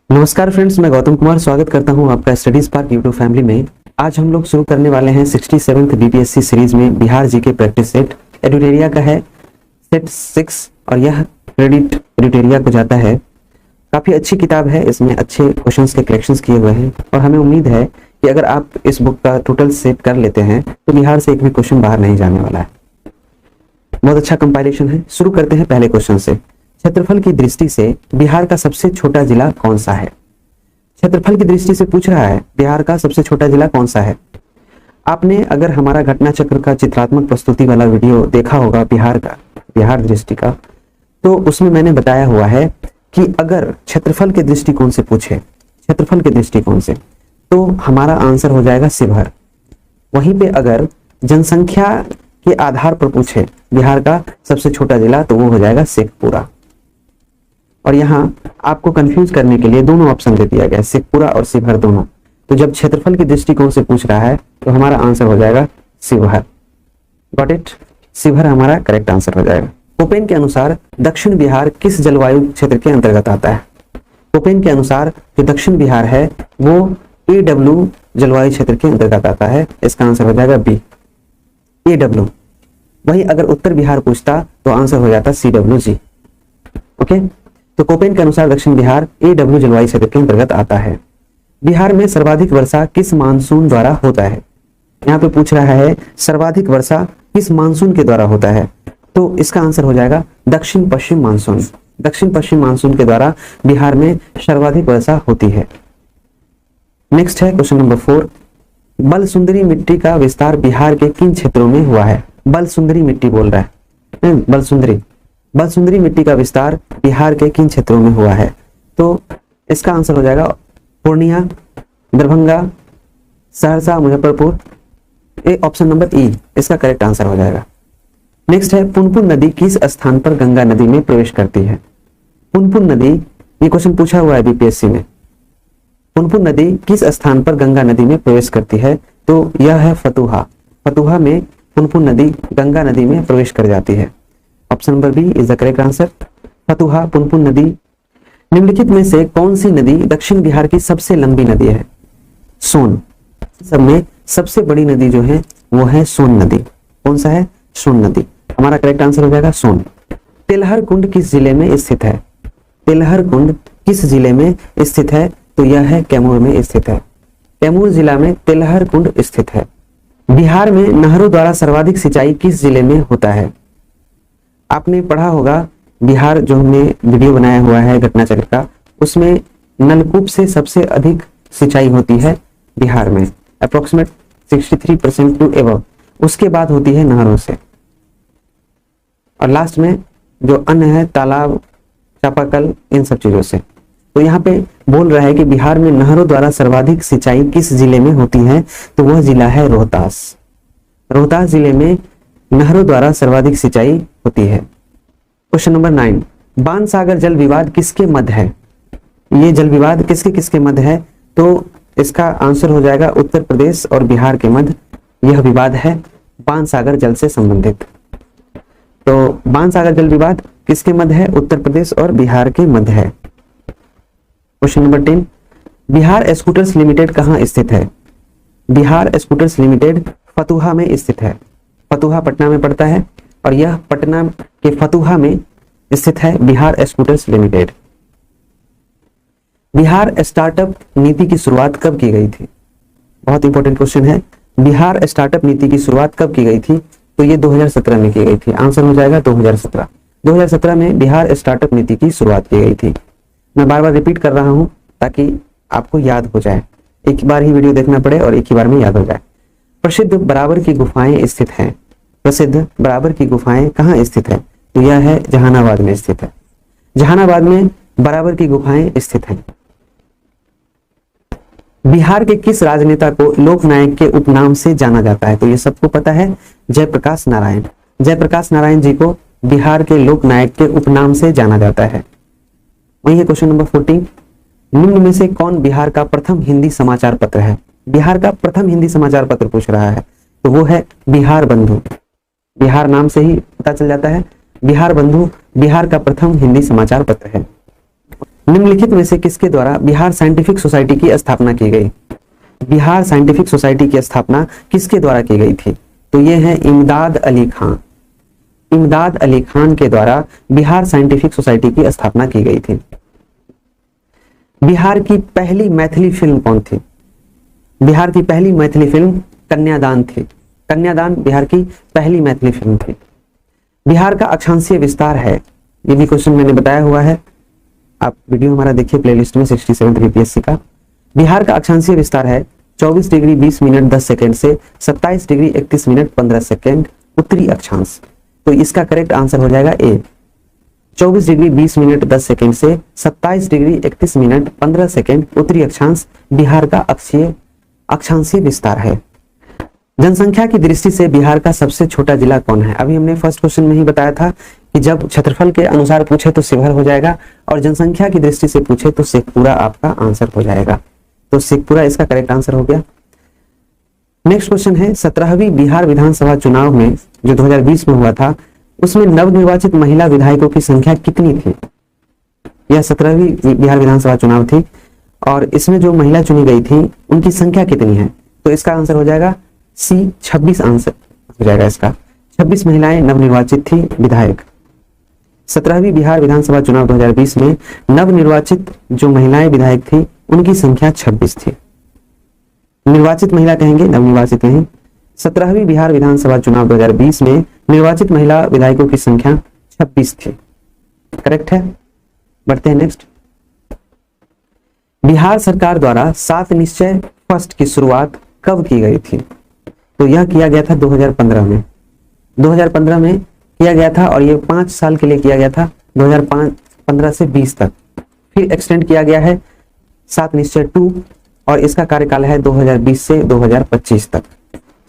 नमस्कार फ्रेंड्स, मैं गौतम कुमार स्वागत करता हूं आपका स्टडी स्पार्क यूट्यूब फैमिली में। आज हम लोग शुरू करने वाले हैं 67th बीपीएससी सीरीज में बिहार जीके प्रैक्टिस सेट। एडिटोरिया का है सेट 6 और यह क्रेडिट एडिटोरिया को जाता है। काफ़ी अच्छी किताब है, इसमें अच्छे क्वेश्चंस के कलेक्शंस किए हुए हैं और हमें उम्मीद है कि अगर आप इस बुक का टोटल सेट कर लेते हैं तो बिहार से एक भी क्वेश्चन बाहर नहीं जाने वाला है। बहुत अच्छा कंपाइलेशन है। शुरू करते हैं पहले क्वेश्चन से। क्षेत्रफल की दृष्टि से बिहार का सबसे छोटा जिला कौन सा है? क्षेत्रफल की दृष्टि से पूछ रहा है बिहार का सबसे छोटा जिला कौन सा है। आपने अगर हमारा घटना चक्र का चित्रात्मक प्रस्तुति वाला वीडियो देखा होगा बिहार दृष्टि का, तो उसमें मैंने बताया हुआ है कि अगर क्षेत्रफल के दृष्टिकोण से पूछे, क्षेत्रफल के दृष्टिकोण से, तो हमारा आंसर हो जाएगा शिवहर। वहीं पे अगर जनसंख्या के आधार पर पूछे बिहार का सबसे छोटा जिला, तो वो हो जाएगा शेखपुरा। और यहाँ आपको कंफ्यूज करने के लिए दोनों ऑप्शन दे दिया गया है, शेखपुरा और शिवहर दोनों। तो जब क्षेत्रफल के दृष्टिकोण से पूछ रहा है तो हमारा आंसर हो जाएगा शिवहर। Got it? शिवहर हमारा करेक्ट आंसर हो जाएगा। कोपेन के अनुसार दक्षिण बिहार किस जलवायु क्षेत्र के अंतर्गत आता है? कोपेन के अनुसार जो दक्षिण बिहार है वो AW जलवायु क्षेत्र के अंतर्गत आता है। इसका आंसर हो जाएगा बी, AW। वही अगर उत्तर बिहार पूछता तो आंसर हो जाता CWG। ओके, तो कोपेन के अनुसार दक्षिण बिहार AW जलवायु क्षेत्र के अंतर्गत आता है। बिहार में सर्वाधिक वर्षा किस मानसून द्वारा होता है? यहाँ पे पूछ रहा है सर्वाधिक वर्षा किस मानसून के द्वारा होता है, तो इसका आंसर हो जाएगा दक्षिण पश्चिम मानसून। दक्षिण पश्चिम मानसून के द्वारा बिहार में सर्वाधिक वर्षा होती है। नेक्स्ट है क्वेश्चन नंबर 4। बल सुंदरी मिट्टी का विस्तार बिहार के किन क्षेत्रों में हुआ है? बल सुंदरी मिट्टी बोल रहा है, बल सुंदरी मिट्टी का विस्तार बिहार के किन क्षेत्रों में हुआ है? तो इसका आंसर हो जाएगा पूर्णिया, दरभंगा, सहरसा, मुजफ्फरपुर। ऑप्शन नंबर ई इसका करेक्ट आंसर हो जाएगा। नेक्स्ट है पुनपुन नदी किस स्थान पर गंगा नदी में प्रवेश करती है? पुनपुन नदी, ये क्वेश्चन पूछा हुआ है बीपीएससी में। पुनपुन नदी किस स्थान पर गंगा नदी में प्रवेश करती है? तो यह है फतुहा। फतुहा में पुनपुन नदी गंगा नदी में प्रवेश कर जाती है। Option number B is the correct answer, Fatuha Punpun नदी। निम्नलिखित में से कौन सी नदी दक्षिण बिहार की सबसे लंबी नदी है? सोन। सब में सबसे बड़ी नदी जो है वो है सोन नदी। कौन सा है? सोन नदी। हमारा करेक्ट आंसर हो जाएगा सोन। तेलहर कुंड किस जिले में स्थित है? तेलहर कुंड किस जिले में स्थित है? तो यह है कैमूर में स्थित है। कैमूर जिला में तेलहर कुंड स्थित है। बिहार में नहरों द्वारा सर्वाधिक सिंचाई किस जिले में होता है? आपने पढ़ा होगा बिहार, जो हमने वीडियो बनाया हुआ है घटना चक्र का, उसमें नलकूप से सबसे अधिक सिंचाई होती है बिहार में, अप्रोक्सीमेट 63% टू एबव। उसके बाद होती है नहरों से, और लास्ट में जो अन्य है तालाब, चापाकल, इन सब चीजों से। तो यहाँ पे बोल रहा है कि बिहार में नहरों द्वारा सर्वाधिक सिंचाई किस जिले में होती है? तो वह जिला है रोहतास। रोहतास जिले में नहरों द्वारा सर्वाधिक सिंचाई होती है। Question number 9। बाणसागर जल विवाद किसके मध्य है? ये जल विवाद किसके किसके मध्य है? तो इसका आंसर हो जाएगा उत्तर प्रदेश और बिहार के मध्य यह विवाद है, बाणसागर जल से संबंधित। तो बाणसागर जल विवाद किसके मध्य है? उत्तर प्रदेश और बिहार के मध्य है। Question number 10। Bihar scooters limited कहाँ स्थित है? बिहार स्कूटर्स लिमिटेड फतुहा में स्थित है। फतुहा पटना में पड़ता है और यह पटना के फतुहा में स्थित है Bihar scooters limited. Bihar startup नीति की शुरुआत कब की गई थी? बहुत इंपॉर्टेंट क्वेश्चन है। बिहार स्टार्टअप नीति की शुरुआत कब की गई थी? तो ये 2017 में की गई थी। आंसर हो जाएगा 2017। 2017 में बिहार स्टार्टअप नीति की शुरुआत की गई थी। मैं बार बार रिपीट कर रहा हूं ताकि आपको याद हो जाए, एक बार ही वीडियो देखना पड़े और एक ही बार में याद हो जाए। प्रसिद्ध बराबर की गुफाएं स्थित हैं। प्रसिद्ध बराबर की गुफाएं कहाँ स्थित है? तो यह है जहानाबाद में स्थित है। जहानाबाद में बराबर की गुफाएं स्थित हैं। बिहार के किस राजनेता को लोकनायक के उपनाम से जाना जाता है? तो ये सबको पता है, जयप्रकाश नारायण। जयप्रकाश नारायण जी को बिहार के लोकनायक के उपनाम से जाना जाता है। वही है क्वेश्चन नंबर 14। निम्न में से कौन बिहार का प्रथम हिंदी समाचार पत्र है? बिहार का प्रथम हिंदी समाचार पत्र पूछ रहा है, तो वो है बिहार बंधु। बिहार नाम से ही पता चल जाता है, बिहार बंधु बिहार का प्रथम हिंदी समाचार पत्र है। निम्नलिखित में से किसके द्वारा बिहार साइंटिफिक सोसाइटी की स्थापना की गई? बिहार साइंटिफिक सोसाइटी की स्थापना किसके द्वारा की गई थी? तो ये है इमदाद अली खान। इमदाद अली खान के द्वारा बिहार साइंटिफिक सोसाइटी की स्थापना की गई थी। बिहार की पहली मैथिली फिल्म कौन थी? बिहार की पहली मैथिली फिल्म कन्यादान थी। कन्यादान बिहार की पहली मैथिली फिल्म थी। बिहार का अक्षांशीय विस्तार है, ये भी क्वेश्चन मैंने बताया हुआ है, आप वीडियो हमारा देखिए प्लेलिस्ट में 67 बीपीएससी का। बिहार का अक्षांशीय विस्तार है 24 डिग्री 20 मिनट 10 सेकंड से 27 डिग्री 31 मिनट 15 सेकंड उत्तरी अक्षांश। तो इसका करेक्ट आंसर हो जाएगा ए। 24 डिग्री 20 मिनट 10 सेकंड से 27 डिग्री 31 मिनट 15 सेकंड उत्तरी अक्षांश बिहार का अक्षांशीय विस्तार है। जनसंख्या की दृष्टि से बिहार का सबसे छोटा जिला कौन है? अभी हमने फर्स्ट क्वेश्चन में ही बताया था कि जब क्षेत्रफल के अनुसार पूछे तो शिवहर हो जाएगा और जनसंख्या की दृष्टि से पूछे तो शेखपुरा आपका आंसर हो जाएगा। तो शेखपुरा इसका करेक्ट आंसर हो गया। नेक्स्ट क्वेश्चन है 17वीं बिहार विधानसभा चुनाव में जो 2020 में हुआ था उसमें नवनिर्वाचित महिला विधायकों की संख्या कितनी थी? यह 17वीं बिहार विधानसभा चुनाव थी और इसमें जो महिला चुनी गई थी उनकी संख्या कितनी है? तो इसका आंसर हो जाएगा सी 26 आंसर हो जाएगा इसका। 26 महिलाएं नवनिर्वाचित थी विधायक। 17वीं बिहार विधानसभा चुनाव 2020 में नवनिर्वाचित जो महिलाएं विधायक थी उनकी संख्या 26 थी। निर्वाचित महिला कहेंगे, नवनिर्वाचित नहीं। 17वीं बिहार विधानसभा चुनाव 2020 में निर्वाचित महिला विधायकों की संख्या 26 थी। करेक्ट है। बढ़ते हैं नेक्स्ट। बिहार सरकार द्वारा 7 निश्चय फर्स्ट की शुरुआत कब की गई थी? तो यह किया गया था 2015 में। 2015 में किया गया था और ये 5 साल के लिए किया गया था, 2015 से 20 तक। फिर एक्सटेंड किया गया है 7 निश्चय 2 और इसका कार्यकाल है 2020 से 2025 तक।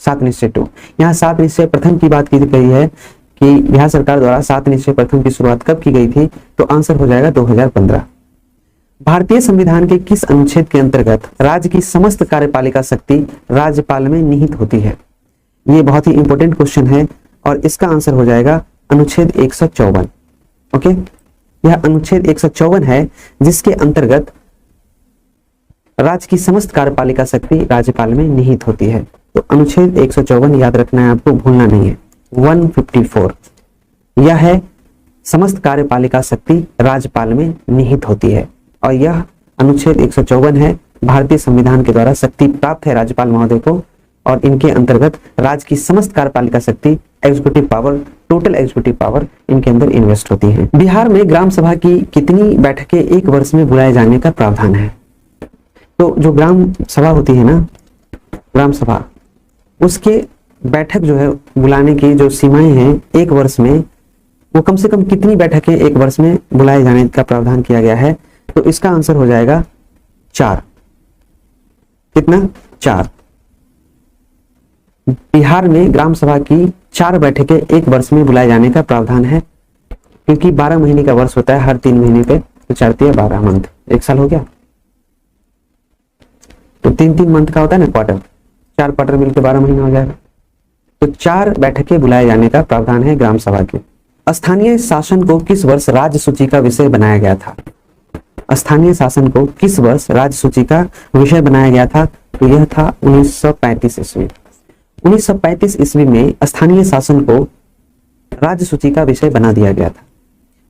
7 निश्चय 2, यहाँ 7 निश्चय प्रथम की बात की गई है कि बिहार सरकार द्वारा 7 निश्चय प्रथम की शुरुआत कब की गई थी? तो आंसर हो जाएगा 2015। भारतीय संविधान के किस अनुच्छेद के अंतर्गत राज्य की समस्त कार्यपालिका शक्ति राज्यपाल में निहित होती है? ये बहुत ही इंपॉर्टेंट क्वेश्चन है और इसका आंसर हो जाएगा अनुच्छेद 154। ओके, यह अनुच्छेद 154 है जिसके अंतर्गत राज्य की समस्त कार्यपालिका शक्ति राज्यपाल में निहित होती है। तो अनुच्छेद 154 याद रखना है, आपको भूलना नहीं है। 154 यह है समस्त कार्यपालिका शक्ति राज्यपाल में निहित होती है और यह अनुच्छेद 154 है भारतीय संविधान के द्वारा शक्ति प्राप्त है राज्यपाल महोदय को और इनके अंतर्गत राज्य की समस्त कार्यपालिका शक्ति executive power, total executive power इनके अंदर इन्वेस्ट होती है। बिहार में ग्राम सभा की कितनी बैठकें एक वर्ष में बुलाए जाने का प्रावधान है? तो जो ग्राम सभा होती है ना, ग्राम सभा, उसके बैठक जो है बुलाने की जो सीमाएं हैं एक वर्ष में, वो कम से कम कितनी बैठकें एक वर्ष में बुलाए जाने का प्रावधान किया गया है? तो इसका आंसर हो जाएगा 4। कितना? 4। बिहार में ग्राम सभा की 4 बैठकें एक वर्ष में बुलाए जाने का प्रावधान है क्योंकि 12 महीने का वर्ष होता है हर 3 महीने पे, तो 4 × 12 मंथ, 1 साल हो गया। तो 3-3 मंथ का होता है ना क्वार्टर, 4 क्वार्टर मिलकर 12 महीना हो जाएगा। तो 4 बैठकें बुलाए जाने का प्रावधान है ग्राम सभा के। स्थानीय शासन को किस वर्ष राज्य सूची का विषय बनाया गया था? स्थानीय शासन को किस वर्ष राज्य सूची का विषय बनाया गया था? तो यह था 1935 ईस्वी। 1935 ईस्वी में स्थानीय शासन को राज्य सूची का विषय बना दिया गया था।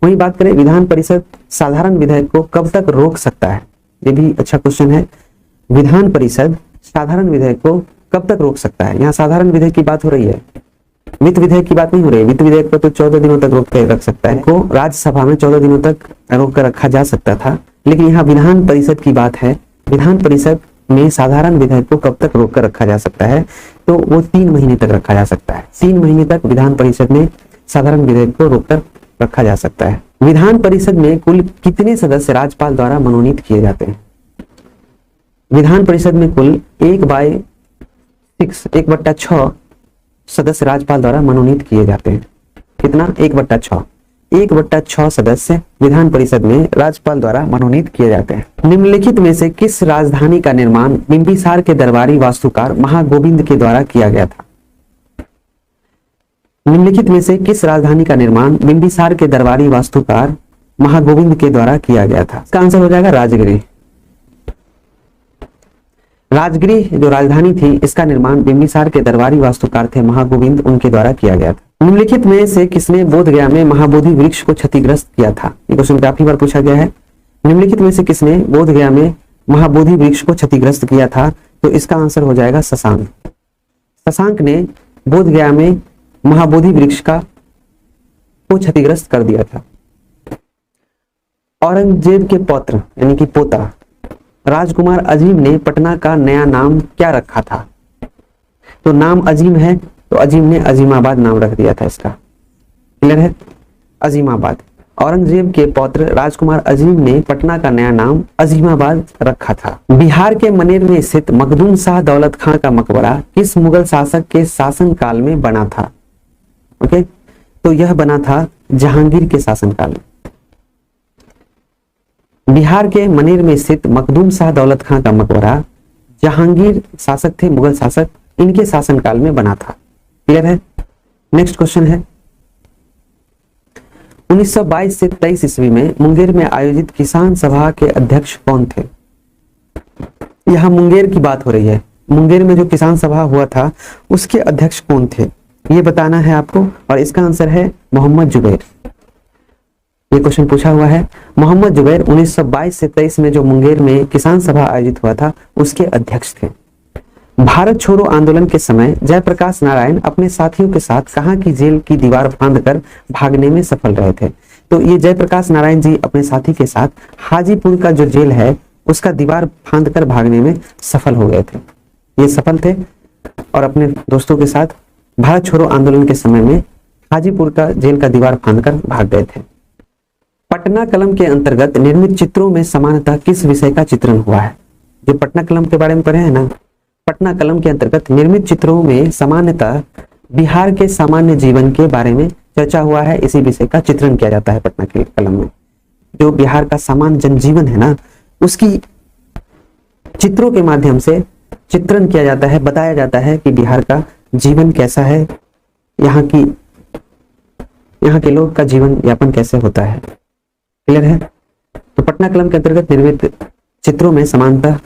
वहीं बात करें विधान परिषद साधारण विधेयक को कब तक रोक सकता है? ये भी अच्छा क्वेश्चन है। विधान परिषद साधारण विधेयक को कब तक रोक सकता है? यहाँ साधारण विधेयक की बात हो रही है, वित्त विधेयक की बात नहीं हो रही है। वित्त विधेयक पर तो 14 दिनों तक रोक कर रख सकता है, को राज्यसभा में 14 दिनों तक रोक कर रखा जा सकता था, लेकिन यहाँ विधान परिषद की बात है। विधान परिषद में साधारण विधेयक को कब तक रोक कर रखा जा सकता है? तो वो 3 महीने तक रखा जा सकता है। 3 महीने तक विधान परिषद में साधारण विधेयक को रोक कर रखा जा सकता है। विधान परिषद में कुल कितने सदस्य राज्यपाल द्वारा मनोनीत किए जाते हैं? विधान परिषद में कुल 1/6 सदस्य राज्यपाल द्वारा मनोनीत किए जाते हैं। कितना? 1/6। 1/6 सदस्य विधान परिषद में राज्यपाल द्वारा मनोनीत किए जाते हैं। निम्नलिखित में से किस राजधानी का निर्माण बिंबिसार के दरबारी वास्तुकार महागोविंद के द्वारा किया गया था? निम्नलिखित में से किस राजधानी का निर्माण बिंबिसार के दरबारी वास्तुकार महागोविंद के द्वारा किया गया था? इसका आंसर हो जाएगा राजगिरी। राजगिरी जो राजधानी थी, इसका निर्माण बिंबिसार के दरबारी वास्तुकार थे महागोविंद, उनके द्वारा किया गया था। निम्नलिखित में से किसने बोध गया में महाबोधि वृक्ष को क्षतिग्रस्त किया था? ये क्वेश्चन काफी बार पूछा गया है। निम्नलिखित में से किसने बोध गया में महाबोधि वृक्ष को क्षतिग्रस्त किया था? तो इसका आंसर हो जाएगा शशांक। शशांक ने बोध गया में महाबोधि वृक्ष को क्षतिग्रस्त कर दिया था। औरंगजेब के पौत्र यानी कि पोता राजकुमार अजीम ने पटना का नया नाम क्या रखा था? तो नाम अजीम है, तो अजीम ने अजीमाबाद नाम रख दिया था इसका। क्लियर है? अजीमाबाद। औरंगजेब के पौत्र राजकुमार अजीम ने पटना का नया नाम अजीमाबाद रखा था। बिहार के मनेर में स्थित मखदूम शाह दौलत खां का मकबरा किस मुगल शासक के शासन काल में बना था? ओके, तो यह बना था जहांगीर के शासन काल में। बिहार के मनेर में स्थित मखदूम शाह दौलत खां का मकबरा जहांगीर शासक थे, मुगल शासक, इनके शासनकाल में बना था। क्लियर है? नेक्स्ट क्वेश्चन है 1922 से 23 ईस्वी में मुंगेर में आयोजित किसान सभा के अध्यक्ष कौन थे? यहां मुंगेर की बात हो रही है। मुंगेर में जो किसान सभा हुआ था उसके अध्यक्ष कौन थे, ये बताना है आपको, और इसका आंसर है मोहम्मद जुबैर। ये क्वेश्चन पूछा हुआ है। मोहम्मद जुबैर 1922 से 23 में जो मुंगेर में किसान सभा आयोजित हुआ था उसके अध्यक्ष थे। भारत छोड़ो आंदोलन के समय जयप्रकाश नारायण अपने साथियों के साथ कहां की जेल की दीवार फांदकर भागने में सफल रहे थे? तो ये जयप्रकाश नारायण जी अपने साथी के साथ हाजीपुर का जो जेल है उसका दीवार फांदकर भागने में सफल हो गए थे। ये सफल थे और अपने दोस्तों के साथ भारत छोड़ो आंदोलन के समय में हाजीपुर का जेल का दीवार फांदकर भाग गए थे। पटना कलम के अंतर्गत निर्मित चित्रों में सामान्यतः किस विषय का चित्रण हुआ है? जो पटना कलम के बारे में पढ़े हैं ना, पटना कलम के अंतर्गत निर्मित चित्रों में सामान्यतः बिहार के सामान्य जीवन के बारे में चर्चा हुआ है। इसी विषय का चित्रण किया जाता है पटना के कलम में। जो बिहार का सामान्य जनजीवन है ना, उसकी चित्रों के माध्यम से चित्रण किया जाता है, बताया जाता है कि बिहार का जीवन कैसा है, यहाँ के लोग का जीवन यापन कैसे होता है। क्लियर है? तो पटना कलम के अंतर्गत निर्मित चित्रों में समानतः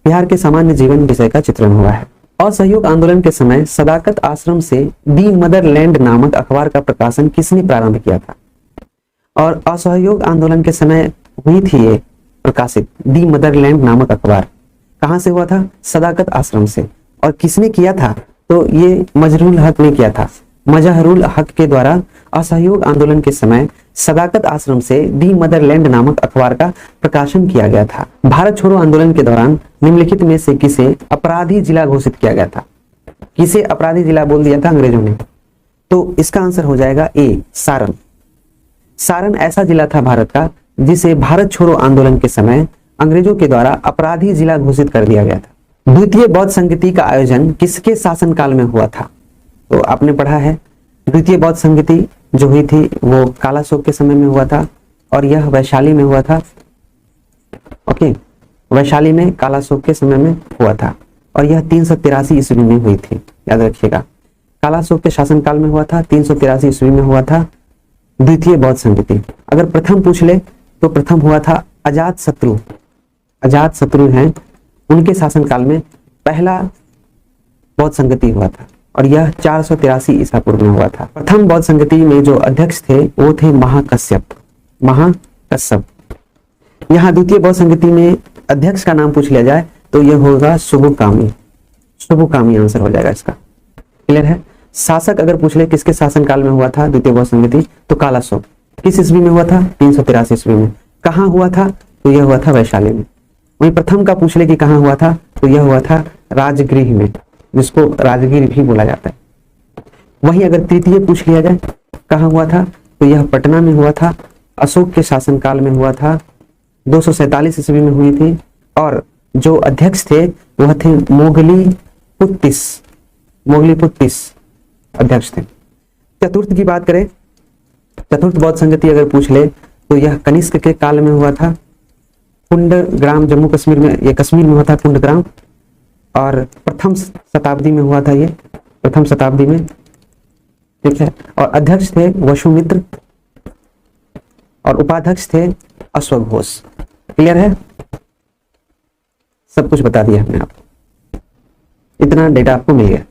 बिहार के सामान्य जीवन विषय का चित्रण हुआ है। असहयोग आंदोलन के समय सदाकत आश्रम से दी मदरलैंड नामक अखबार का प्रकाशन किसने प्रारंभ किया था? और असहयोग आंदोलन के समय हुई थी ये प्रकाशित दी मदरलैंड नामक अखबार, कहां से हुआ था? सदाकत आश्रम से। और किसने किया था? तो ये मजहरुल हक ने किया था। मजहरुल हक के द्वारा असहयोग आंदोलन के समय सदाकत आश्रम से दी मदरलैंड नामक अखबार का प्रकाशन किया गया था। भारत छोड़ो आंदोलन के दौरान निम्नलिखित में से किसे अपराधी जिला घोषित किया गया था? किसे अपराधी जिला बोल दिया था अंग्रेजों ने? तो इसका आंसर हो जाएगा ए, सारण। सारण ऐसा जिला था भारत का जिसे भारत छोड़ो आंदोलन के समय अंग्रेजों के द्वारा अपराधी जिला घोषित कर दिया गया था। द्वितीय बौद्ध संगति का आयोजन किसके शासनकाल में हुआ था? तो आपने पढ़ा है द्वितीय बौद्ध संगति जो हुई थी वो कालाशोक के समय में हुआ था और यह वैशाली में हुआ था। ओके, वैशाली में कालाशोक के समय में हुआ था और यह 383 ईस्वी में हुई थी। याद रखिएगा, कालाशोक के शासनकाल में हुआ था, 383 ईस्वी में हुआ था द्वितीय बौद्ध संगति। अगर प्रथम पूछ ले तो प्रथम हुआ था अजात शत्रु। अजात शत्रु हैं, उनके शासनकाल में पहला बौद्ध संगति हुआ था और यह 483 ईसा पूर्व में हुआ था। प्रथम बौद्ध संगति में जो अध्यक्ष थे वो थे महाकश्यप। महाकश्यप। यहाँ द्वितीय बौद्ध संगति में अध्यक्ष का नाम पूछ लिया जाए तो यह होगा शुभकामी। शुभकामी आंसर हो जाएगा इसका। क्लियर है? शासक अगर पूछ ले किसके शासनकाल में हुआ था द्वितीय बौद्ध संगति, तो कालाशोक। किस ईस्वी में हुआ था? 383 ईस्वी में। कहाँ हुआ था? तो यह हुआ था वैशाली में। वही प्रथम का पूछ ले कि कहाँ हुआ था, तो यह हुआ था राजगृह में, जिसको राजगीर भी बोला जाता है। वहीं अगर तृतीय पूछ लिया जाए कहाँ हुआ था, तो यह पटना में हुआ था। अशोक के शासनकाल में हुआ था, 247 ईस्वी में हुई थी और जो अध्यक्ष थे वह थे मोगलीपुत्तिस अध्यक्ष थे। चतुर्थ की बात करें, चतुर्थ बौद्ध संगति अगर पूछ ले तो यह कनिष्क के काल में हुआ था। कुंडग्राम जम्मू कश्मीर में, ये कश्मीर में हुआ था कुंडग्राम, और प्रथम शताब्दी में हुआ था ये, प्रथम शताब्दी में। ठीक है, और अध्यक्ष थे वसुमित्र और उपाध्यक्ष थे अश्वघोष घोष। क्लियर है? सब कुछ बता दिया हमने आपको, इतना डेटा आपको मिल गया।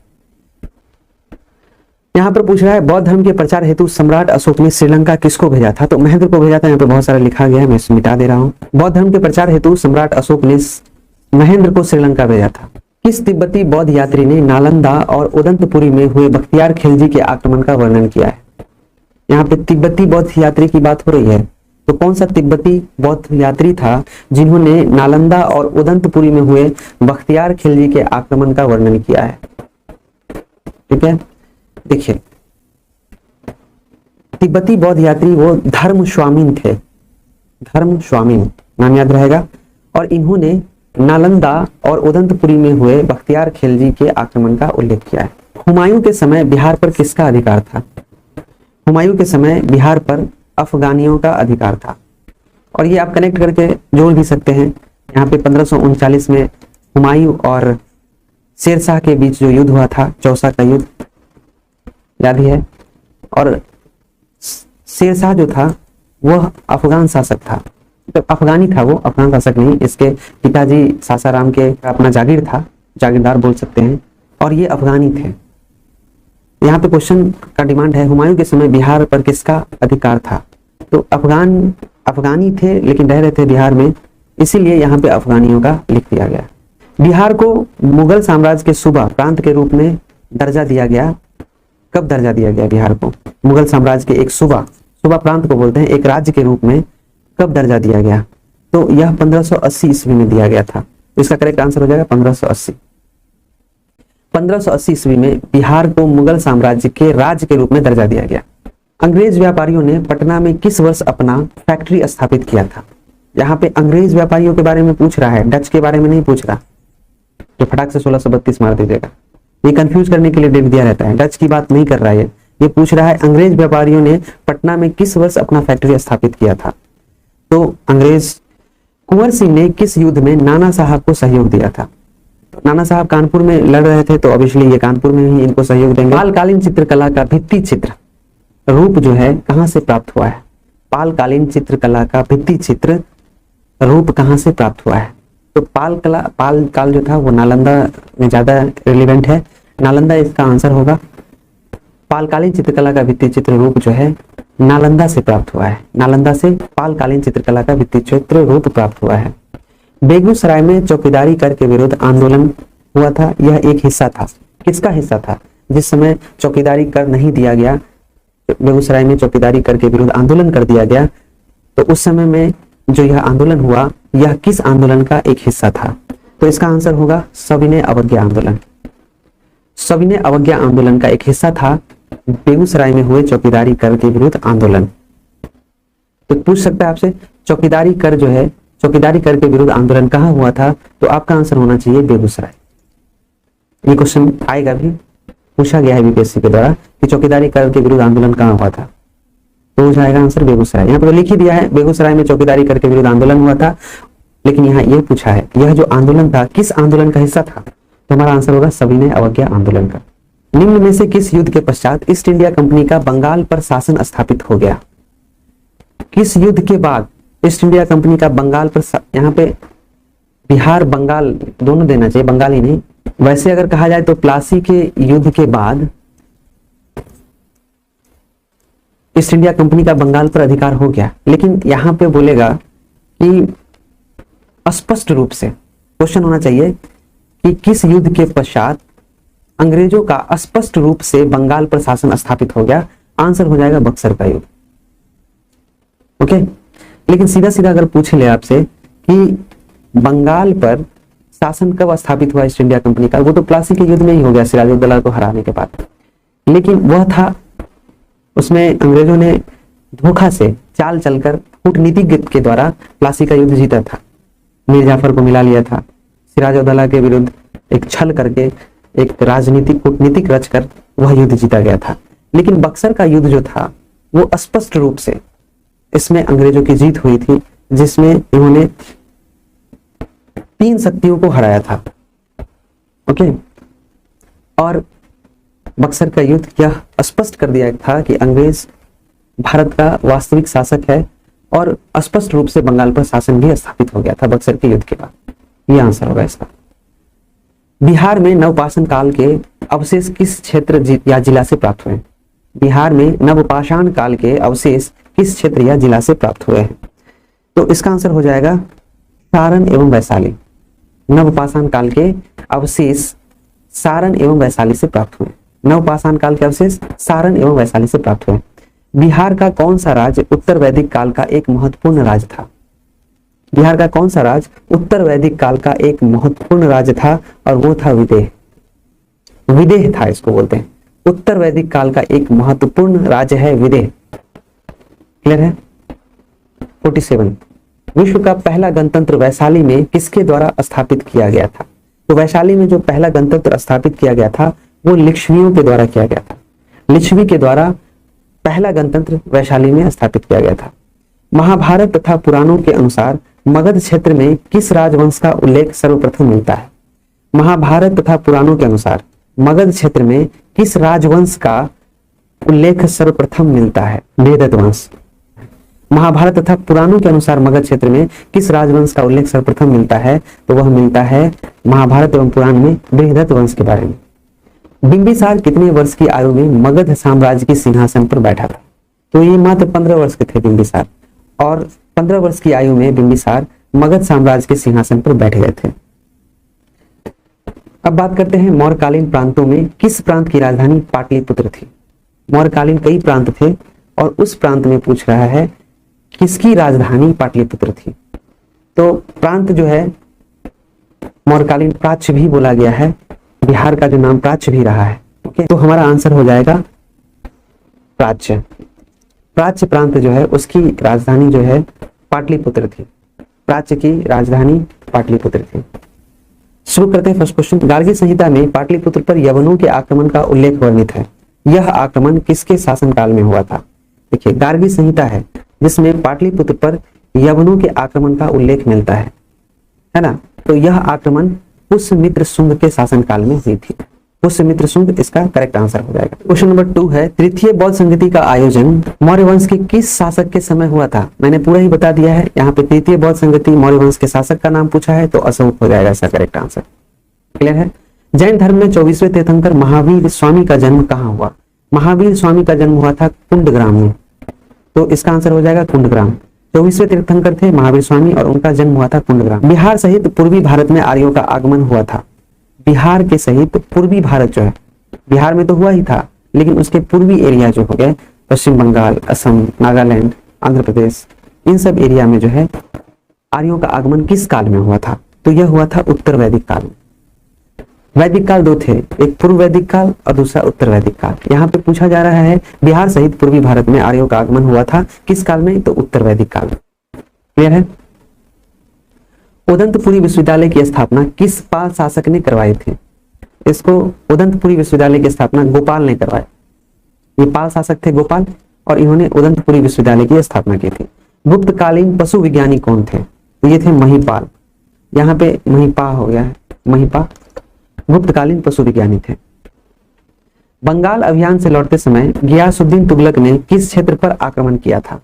यहां पर पूछ रहा है बौद्ध धर्म के प्रचार हेतु सम्राट अशोक ने श्रीलंका किसको भेजा था? तो महेंद्र को भेजा था। यहाँ पे बहुत सारा लिखा गया है, मैं इसे मिटा दे रहा हूं। बौद्ध धर्म के प्रचार हेतु सम्राट अशोक ने महेंद्र को श्रीलंका भेजा था। किस तिब्बती बौद्ध यात्री ने नालंदा और उदंतपुरी में हुए बख्तियार खिलजी के आक्रमण का वर्णन किया है? यहाँ पे तिब्बती बौद्ध यात्री की बात हो रही है, तो कौन सा तिब्बती बौद्ध यात्री था जिन्होंने नालंदा और उदंतपुरी में हुए बख्तियार खिलजी के आक्रमण का वर्णन किया है? ठीक है, देखिए तिब्बती बौद्ध यात्री वो धर्मस्वामिन थे, धर्मस्वामिन नाम याद रहेगा। और इन्होंने नालंदा और उदंतपुरी में हुए बख्तियार खिलजी के आक्रमण का उल्लेख किया है। हुमायूं के समय बिहार पर किसका अधिकार था? हुमायूं के समय बिहार पर अफगानियों का अधिकार था। और ये आप कनेक्ट करके जोड़ भी सकते हैं। यहाँ पे 1539 में हुमायूं और शेरशाह के बीच जो युद्ध हुआ था, चौसा का युद्ध, याद ही है। और शेरशाह जो था वह अफगान शासक था, तो अफगानी था वो, अफगान शासक नहीं। इसके पिताजी सासाराम के अपना जागीर था, जागीरदार बोल सकते हैं, और ये अफगानी थे। यहाँ पे क्वेश्चन का डिमांड है हुमायूं के समय बिहार पर किसका अधिकार था? तो अफगानी थे लेकिन रह रहे थे बिहार में, इसीलिए यहाँ पे अफगानियों का लिख दिया गया। बिहार को मुगल साम्राज्य के सूबा प्रांत के रूप में दर्जा दिया गया। कब दर्जा दिया गया बिहार को? मुगल साम्राज्य के एक सूबा प्रांत को बोलते हैं, एक राज्य के रूप में कब दर्जा दिया गया? तो यह 1580 ईस्वी में दिया गया था। इसका करेक्ट आंसर हो जाएगा 1580। 1580 ईस्वी में बिहार को मुगल साम्राज्य के राज्य के रूप में दर्जा दिया गया। अंग्रेज व्यापारियों ने पटना में किस वर्ष अपना फैक्ट्री स्थापित किया था? यहाँ पे अंग्रेज व्यापारियों के बारे में पूछ रहा है, डच के बारे में नहीं पूछ रहा। तो फटाक से 1632 मार दीजिएगा, ये कंफ्यूज करने के लिए डेट दिया रहता है। डच की बात नहीं कर रहा है, ये पूछ रहा है अंग्रेज व्यापारियों ने पटना में किस वर्ष अपना फैक्ट्री स्थापित किया था? तो अंग्रेज कुंवर सिंह ने किस युद्ध में नाना साहब को सहयोग दिया था? नाना साहब कानपुर में लड़ रहे थे, तो ऑब्वियसली ये कानपुर में ही इनको सहयोग देंगे। पालकालीन चित्रकला का भित्ति चित्र रूप जो है कहां से प्राप्त हुआ है? पालकालीन चित्रकला का भित्ति चित्र रूप कहां से प्राप्त हुआ है? तो पाल काल जो था वो नालंदा में ज्यादा रिलेवेंट है, नालंदा इसका आंसर होगा। पालकालीन चित्रकला का भित्ति चित्र रूप जो है नालंदा से प्राप्त हुआ है, नालंदा से पालकालीन चित्रकला का भित्ति चित्र रूप प्राप्त हुआ है। बेगूसराय में चौकीदारी कर के विरुद्ध आंदोलन हुआ था, यह एक हिस्सा था, किसका हिस्सा था? जिस समय चौकीदारी कर नहीं दिया गया, बेगूसराय में चौकीदारी कर के विरुद्ध आंदोलन कर दिया गया, तो उस समय में जो यह आंदोलन हुआ, यह किस आंदोलन का एक हिस्सा था? तो इसका आंसर होगा सविनय अवज्ञा आंदोलन। सविनय अवज्ञा आंदोलन का एक हिस्सा था बेगूसराय में हुए चौकीदारी कर के विरुद्ध आंदोलन। तो पूछ सकता है आपसे चौकीदारी कर जो है, चौकीदारी कर के विरुद्ध आंदोलन कहां हुआ था? तो आपका आंसर होना चाहिए बेगूसराय। ये क्वेश्चन आएगा भी, पूछा गया है बीपीएससी के द्वारा कि चौकीदारी कर के विरुद्ध आंदोलन कहां हुआ था, तो हो जाएगा आंसर बेगूसराय। यहाँ पर तो लिख ही दिया है बेगूसराय में चौकीदारी कर के विरुद्ध आंदोलन हुआ था, लेकिन यहाँ यह पूछा है यह जो आंदोलन था किस आंदोलन का हिस्सा था? तो हमारा आंसर होगा सविनय अवज्ञा आंदोलन का। निम्न में से किस युद्ध के पश्चात ईस्ट इंडिया कंपनी का बंगाल पर शासन स्थापित हो गया? किस युद्ध के बाद ईस्ट इंडिया कंपनी का बंगाल पर, यहाँ पे बिहार बंगाल दोनों देना चाहिए, बंगाल ही नहीं। वैसे अगर कहा जाए तो प्लासी के युद्ध के बाद ईस्ट इंडिया कंपनी का बंगाल पर अधिकार हो गया, लेकिन यहां पे बोलेगा कि स्पष्ट रूप से क्वेश्चन होना चाहिए कि किस युद्ध के पश्चात अंग्रेजों का स्पष्ट रूप से बंगाल पर शासन स्थापित हो गया? आंसर हो जाएगा बक्सर का युद्ध। ओके, लेकिन सीधा सीधा अगर पूछ ले आपसे कि बंगाल पर शासन कब स्थापित हुआ ईस्ट इंडिया कंपनी का, वो तो प्लासी के युद्ध में ही हो गया सिराजुद्दौला को हराने के बाद। लेकिन वह था, उसमें अंग्रेजों ने धोखा से चाल चलकर कूटनीति के द्वारा प्लासी का युद्ध जीता था, मीर जाफर को मिला लिया था, सिराजुद्दौला के विरुद्ध एक छल करके एक राजनीतिक कूटनीतिक रचकर वह युद्ध जीता गया था। लेकिन बक्सर का युद्ध जो था वो स्पष्ट रूप से इसमें अंग्रेजों की जीत हुई थी, जिसमें इन्होंने 3 शक्तियों को हराया था। ओके, और बक्सर का युद्ध यह स्पष्ट कर दिया था कि अंग्रेज भारत का वास्तविक शासक है और स्पष्ट रूप से बंगाल पर शासन भी स्थापित हो गया था बक्सर के युद्ध के बाद। ये आंसर होगा इसका। बिहार में नवपाषाण काल के अवशेष किस क्षेत्र या जिला से प्राप्त हुए हैं? बिहार में नवपाषाण काल के अवशेष किस क्षेत्र या जिला से प्राप्त हुए हैं? तो इसका आंसर हो जाएगा सारण एवं वैशाली। नवपाषाण काल के अवशेष सारण एवं वैशाली से प्राप्त हुए। नवपाषाण काल के अवशेष सारण एवं वैशाली से प्राप्त हुए। बिहार का कौन सा राज्य उत्तर वैदिक काल का एक महत्वपूर्ण राज्य था? बिहार का कौन सा राज्य उत्तर वैदिक काल का एक महत्वपूर्ण राज्य था? और वो था विदेह। विदेह था, इसको बोलते हैं। उत्तर वैदिक काल का एक महत्वपूर्ण राज्य है विदेह। क्लियर है? 47। विश्व का पहला गणतंत्र वैशाली में किसके द्वारा स्थापित किया गया था? तो वैशाली में जो पहला गणतंत्र स्थापित किया गया था वो लिच्छवियों के द्वारा किया गया था। लिच्छवी के द्वारा पहला गणतंत्र वैशाली में स्थापित किया गया था। महाभारत तथा पुराणों के अनुसार मगध क्षेत्र में किस राजवंश का उल्लेख सर्वप्रथम मिलता है? महाभारत तथा पुराणों के अनुसार मगध क्षेत्र में किस राजवंश का उल्लेख सर्वप्रथम मिलता है? बृहदत्त वंश। महाभारत तथा पुराणों के अनुसार मगध क्षेत्र में किस राजवंश का उल्लेख सर्वप्रथम मिलता है? तो वह मिलता है महाभारत एवं पुराण में बृहदत्त वंश के बारे में। बिंबिसार कितने वर्ष की आयु में मगध साम्राज्य के सिंहासन पर बैठा था? तो ये मात्र 15 वर्ष के थे बिंबिसार, और 15 वर्ष की आयु में बिंबिसार मगध साम्राज्य के सिंहासन पर बैठ गए थे। अब बात करते हैं मौर्यकालीन प्रांतों में किस प्रांत की राजधानी पाटलिपुत्र थी? मौर्यकालीन कई प्रांत थे और उस प्रांत में पूछ रहा है किसकी राजधानी पाटलिपुत्र थी। तो प्रांत जो है मौर्यकालीन प्राच्य भी बोला गया है, बिहार का जो नाम प्राच्य भी रहा है। ओके, तो हमारा आंसर हो जाएगा प्राच्य। प्राच्य प्रांत जो है उसकी राजधानी जो है पाटलिपुत्र थी। प्राच्य की राजधानी पाटलिपुत्र थी। शुरू करते हैं फर्स्ट क्वेश्चन। गार्गी संहिता में पाटलिपुत्र पर यवनों के आक्रमण का उल्लेख वर्णित है। यह आक्रमण किसके शासनकाल में हुआ था? देखिए, गार्गी संहिता है जिसमें पाटलिपुत्र पर यवनों के आक्रमण का उल्लेख मिलता है ना। तो यह आक्रमण पुष्यमित्र शुंग के शासनकाल में हुई थी। पुष्यमित्र शुंग इसका करेक्ट आंसर हो जाएगा। क्वेश्चन नंबर 2 है, तृतीय बौद्ध संगति का आयोजन मौर्य वंश के किस शासक के समय हुआ था? मैंने पूरा ही बता दिया है। यहाँ पे तृतीय बौद्ध संगति मौर्य वंश के शासक का नाम पूछा है तो अशोक हो जाएगा इसका करेक्ट आंसर। क्लियर है? जैन धर्म में 24वें तीर्थंकर महावीर स्वामी का जन्म कहाँ हुआ? महावीर स्वामी का जन्म हुआ था कुंडग्राम में। तो इसका आंसर हो जाएगा कुंडग्राम। 24वें तीर्थंकर थे महावीर स्वामी और उनका जन्म हुआ था कुंडग्राम। बिहार सहित पूर्वी भारत में आर्यों का आगमन हुआ था। बिहार के सहित पूर्वी भारत जो है, बिहार में तो हुआ ही था लेकिन उसके पूर्वी एरिया जो हो गए पश्चिम बंगाल, असम, नागालैंड, आंध्र प्रदेश, इन सब एरिया में जो है आर्यों का आगमन किस काल में हुआ था? तो यह हुआ था उत्तर वैदिक काल में। वैदिक काल दो थे, एक पूर्व वैदिक काल और दूसरा उत्तर वैदिक काल। यहाँ पे पूछा जा रहा है बिहार सहित पूर्वी भारत में आर्यों का आगमन हुआ था किस काल में? तो उत्तर वैदिक काल में। क्लियर है? उदंतपुरी विश्वविद्यालय की स्थापना किस पाल शासक ने करवाई थी? इसको उदंतपुरी विश्वविद्यालय की स्थापना गोपाल ने करवाई। ये पाल शासक थे गोपाल और इन्होंने उदंतपुरी विश्वविद्यालय की स्थापना की थी। गुप्तकालीन पशु विज्ञानी कौन थे? तो ये थे महिपाल। यहाँ पे महिपा हो गया है, महिपा गुप्तकालीन पशु विज्ञानी थे। बंगाल अभियान से लौटते समय गियासुद्दीन तुगलक ने किस क्षेत्र पर आक्रमण किया था?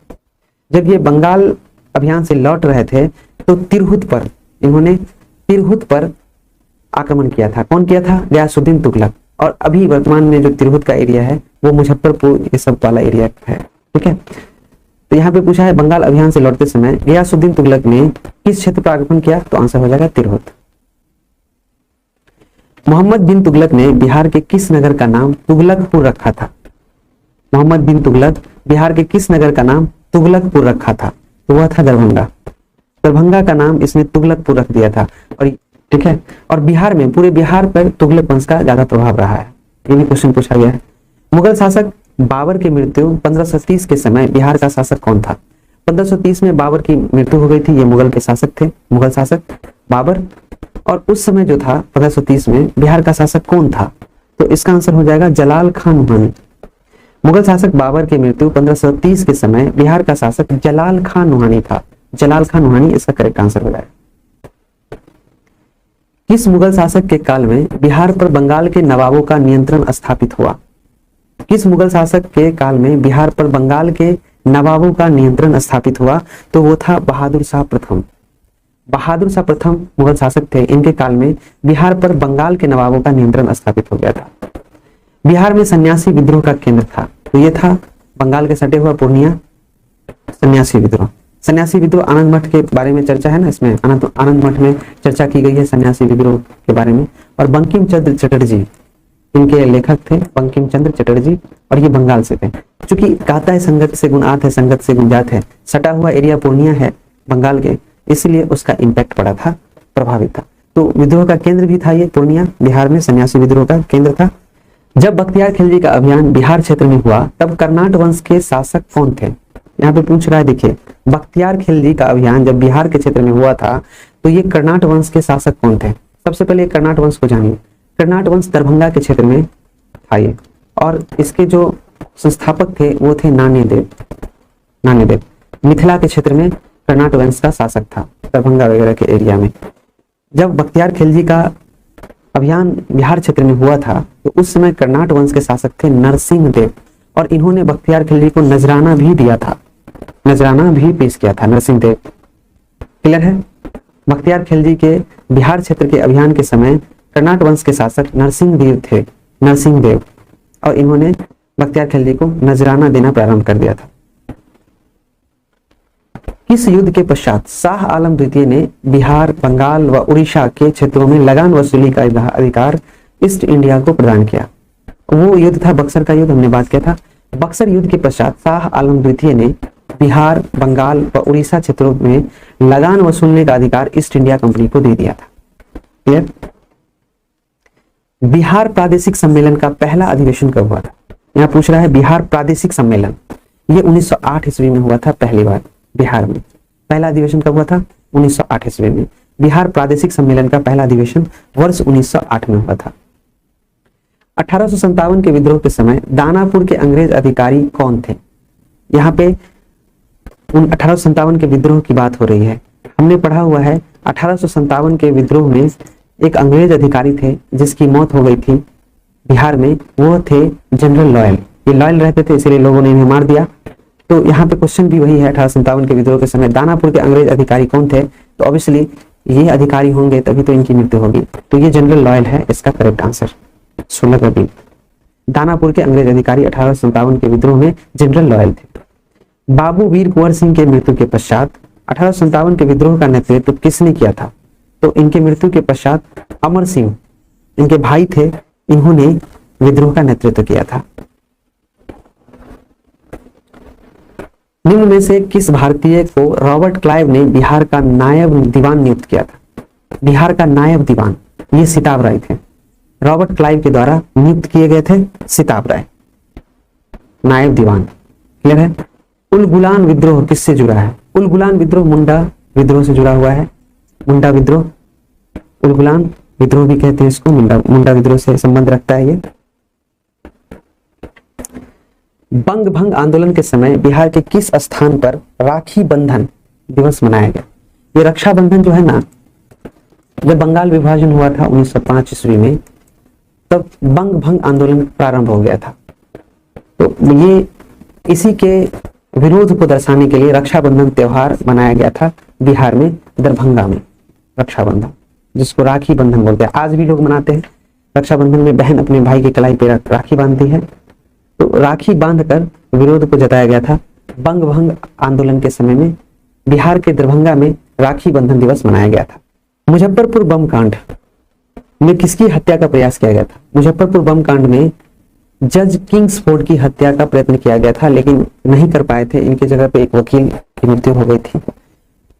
जब ये बंगाल अभियान से लौट रहे थे तो तिरहुत पर, इन्होंने तिरहुत पर आक्रमण किया था। कौन किया था? गियासुद्दीन तुगलक। और अभी वर्तमान में जो तिरहुत का एरिया है वो मुजफ्फरपुर ये सब वाला एरिया है। ठीक है, तो यहाँ पे पूछा है बंगाल अभियान से लौटते समय गियासुद्दीन तुगलक ने किस क्षेत्र पर आक्रमण किया? तो आंसर हो जाएगा तिरहुत। मोहम्मद बिन तुगलक ने बिहार के किस नगर का नाम तुगलकपुर रखा था? मोहम्मद बिन तुगलक बिहार के किस नगर का नाम तुगलकपुर रखा था? तो वह था दरभंगा। दरभंगा का नाम इसने तुगलकपुर रख दिया था। और ठीक है, और बिहार में पूरे बिहार पर तुगलक वंश का ज्यादा प्रभाव रहा है। ये भी क्वेश्चन पूछा गया है। मुगल शासक बाबर की मृत्यु 1530 के समय बिहार का शासक कौन था? 1530 में बाबर की मृत्यु हो गई थी। ये मुगल के शासक थे, मुगल शासक बाबर। और उस समय जो था 1530 में बिहार का शासक कौन था? तो इसका आंसर हो जाएगा जलाल खान नुहानी। मुगल शासक बाबर की मृत्यु 1530 के समय बिहार का शासक जलाल खान नुहानी था। जलाल खान नुहानी इसका करेक्ट आंसर हो जाएगा। किस मुगल शासक के काल में बिहार पर बंगाल के नवाबों का नियंत्रण स्थापित हुआ? किस मुगल शासक के काल में बिहार पर बंगाल के नवाबों का नियंत्रण स्थापित हुआ तो वो था बहादुर शाह प्रथम। बहादुर शाह प्रथम मुगल शासक थे, इनके काल में बिहार पर बंगाल के नवाबों का नियंत्रण स्थापित हो गया था। बिहार में सन्यासी विद्रोह का केंद्र था, तो ये था बंगाल के सटे हुआ पूर्णिया सन्यासी विद्रोह। सन्यासी विद्रोह आनंद मठ के बारे में चर्चा है ना, इसमें आनंद मठ में चर्चा की गई है सन्यासी विद्रोह के बारे में। और बंकिम चंद्र चटर्जी इनके लेखक थे, बंकिम चंद्र चटर्जी, और ये बंगाल से थे। चूंकि कहता है संगत से गुण आत है, संगत से गुण जात है, सटा हुआ एरिया पूर्णिया है बंगाल के, इसलिए उसका इम्पैक्ट पड़ा था, प्रभावित था। तो विद्रोह का केंद्र भी था ये पूर्णिया, बिहार में सन्यासी विद्रोह का केंद्र था। जब बख्तियार खिलजी का अभियान बिहार क्षेत्र में हुआ तब कर्नाट वंश के शासक कौन थे? यहाँ पे पूछ रहा है, देखिए बख्तियार खिलजी का अभियान जब बिहार के क्षेत्र में हुआ था तो ये कर्नाट वंश के शासक कौन थे? सबसे पहले कर्नाट वंश को जानिए। कर्नाट वंश दरभंगा के क्षेत्र में था ये, और इसके जो संस्थापक थे वो थे नान्यदेव। नान्यदेव मिथिला के क्षेत्र में कर्नाट वंश का शासक था, दरभंगा वगैरह के एरिया में। जब बख्तियार खिलजी का अभियान बिहार क्षेत्र में हुआ था तो उस समय कर्नाट वंश के शासक थे नरसिंह देव, और इन्होंने बख्तियार खिलजी को नजराना भी दिया था, नजराना भी पेश किया था नरसिंह देव। क्लियर है? बख्तियार खिलजी के बिहार क्षेत्र के अभियान के समय कर्नाट वंश के शासक नरसिंह देव थे, नरसिंह देव, और इन्होंने बख्तियार खिलजी को नजराना देना प्रारंभ कर दिया था। किस युद्ध के पश्चात शाह आलम द्वितीय ने बिहार, बंगाल व उड़ीसा के क्षेत्रों में लगान वसूली का अधिकार ईस्ट इंडिया को प्रदान किया? वो युद्ध था बक्सर का युद्ध, हमने बात किया था। बक्सर युद्ध के पश्चात शाह आलम द्वितीय ने बिहार, बंगाल व उड़ीसा क्षेत्रों में लगान वसूलने का अधिकार ईस्ट इंडिया कंपनी को दे दिया था। क्लियर? बिहार प्रादेशिक सम्मेलन का पहला अधिवेशन कब हुआ था? यहाँ पूछ रहा है बिहार प्रादेशिक सम्मेलन, ये 1908 ईस्वी में हुआ था पहली बार बिहार में। पहला अधिवेशन कब हुआ था? 1908 ईस्वी में। बिहार प्रादेशिक सम्मेलन का पहला अधिवेशन वर्ष 1908 में हुआ था। 1857 के विद्रोह के समय दानापुर के अंग्रेज अधिकारी कौन थे? यहाँ पे 1857 के विद्रोह की बात हो रही है। हमने पढ़ा हुआ है 1857 के विद्रोह में एक अंग्रेज अधिकारी थे जिसकी मौत हो गई थी बिहार में, वो थे जनरल लॉयल। ये लॉयल रहते थे इसलिए लोगों ने इन्हें मार दिया। तो यहाँ पे क्वेश्चन भी वही है, 1857 के विद्रोह के समय दानापुर के अंग्रेज अधिकारी कौन थे? तो ऑब्वियसली ये अधिकारी होंगे तभी तो इनकी मृत्यु होगी, तो ये जनरल लॉयल है इसका करेक्ट आंसर। 16 का बी, दानापुर के अंग्रेज अधिकारी 1857 के विद्रोह में जनरल लॉयल थे। बाबू वीर कुंवर सिंह के मृत्यु के पश्चात 1857 के विद्रोह का नेतृत्व किसने किया था? तो इनके मृत्यु के पश्चात अमर सिंह, इनके भाई थे, इन्होंने विद्रोह का नेतृत्व किया था। निम्न में से किस भारतीय को रॉबर्ट क्लाइव ने बिहार का नायब दीवान नियुक्त किया था? बिहार का नायब दीवान ये सिताब राय थे, रॉबर्ट क्लाइव के द्वारा नियुक्त किए गए थे सिताब राय, नायब दीवान। क्लियर है? उलगुलान विद्रोह किससे जुड़ा है? उलगुलान विद्रोह मुंडा विद्रोह से जुड़ा हुआ है। मुंडा विद्रोह, उलगुलान विद्रोह भी कहते हैं इसको, मुंडा विद्रोह से संबंध रखता है ये। बंग भंग आंदोलन के समय बिहार के किस स्थान पर राखी बंधन दिवस मनाया गया? ये रक्षाबंधन जो है ना, जब बंगाल विभाजन हुआ था 1905 ईस्वी में, तब बंग भंग आंदोलन प्रारंभ हो गया था। तो ये इसी के विरोध को दर्शाने के लिए रक्षाबंधन त्योहार मनाया गया था बिहार में, दरभंगा में। रक्षाबंधन जिसको राखी बंधन बोलते हैं, आज भी लोग मनाते हैं। रक्षाबंधन में बहन अपने भाई के कलाई पे राखी बांधती है, तो राखी बांधकर विरोध को जताया गया था। बंग भंग आंदोलन के समय में बिहार के दरभंगा में राखी बंधन दिवस मनाया गया था। मुजफ्फरपुर बम कांड में किसकी हत्या का प्रयास किया गया था? मुजफ्फरपुर बम कांड में जज किंग्सफोर्ड की हत्या का प्रयत्न किया गया था, लेकिन नहीं कर पाए थे। इनकी जगह पे एक वकील की मृत्यु हो गई थी,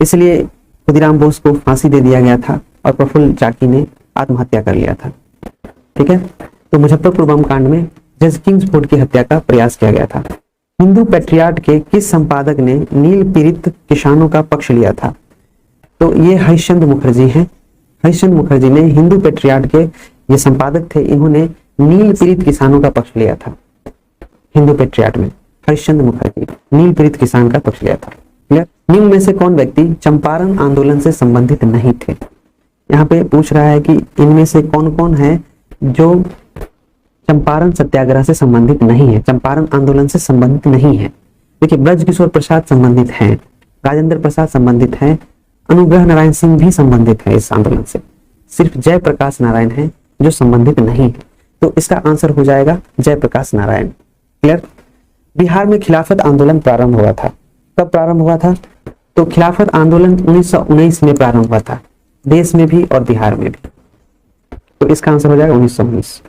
इसलिए खुदीराम बोस को फांसी दे दिया गया था और प्रफुल्ल चाकी ने आत्महत्या कर लिया था। ठीक है, तो मुजफ्फरपुर बम कांड में जज किंग्सफोर्ड की हत्या का प्रयास किया गया था। हिंदू पेट्रियाट के किस संपादक ने नील पीड़ित किसानों का पक्ष लिया था? तो ये हरिश्चंद्र मुखर्जी हैं। हरिश्चंद्र मुखर्जी ने हिंदू पेट्रियाट के ये संपादक थे, इन्होंने नील पीड़ित किसानों का पक्ष लिया था। हिंदू पेट्रियाट में हरिश्चंद्र मुखर्जी नील पीड़ित किसान का पक्ष लिया था। क्लियर? निम्न में से कौन व्यक्ति चंपारण आंदोलन से संबंधित नहीं थे? यहाँ पे पूछ रहा है कि इनमें से कौन कौन है जो चंपारण सत्याग्रह से संबंधित नहीं है, चंपारण आंदोलन से संबंधित नहीं है। देखिए ब्रज किशोर प्रसाद संबंधित हैं, राजेंद्र प्रसाद संबंधित हैं, अनुग्रह नारायण सिंह भी संबंधित है इस आंदोलन से। सिर्फ जयप्रकाश नारायण है जो संबंधित नहीं है, तो इसका आंसर हो जाएगा जयप्रकाश नारायण। क्लियर। बिहार में खिलाफत आंदोलन प्रारंभ हुआ था। कब प्रारंभ हुआ था? तो खिलाफत आंदोलन 1919 में प्रारंभ हुआ था, देश में भी और बिहार में भी। तो इसका आंसर हो जाएगा 1919।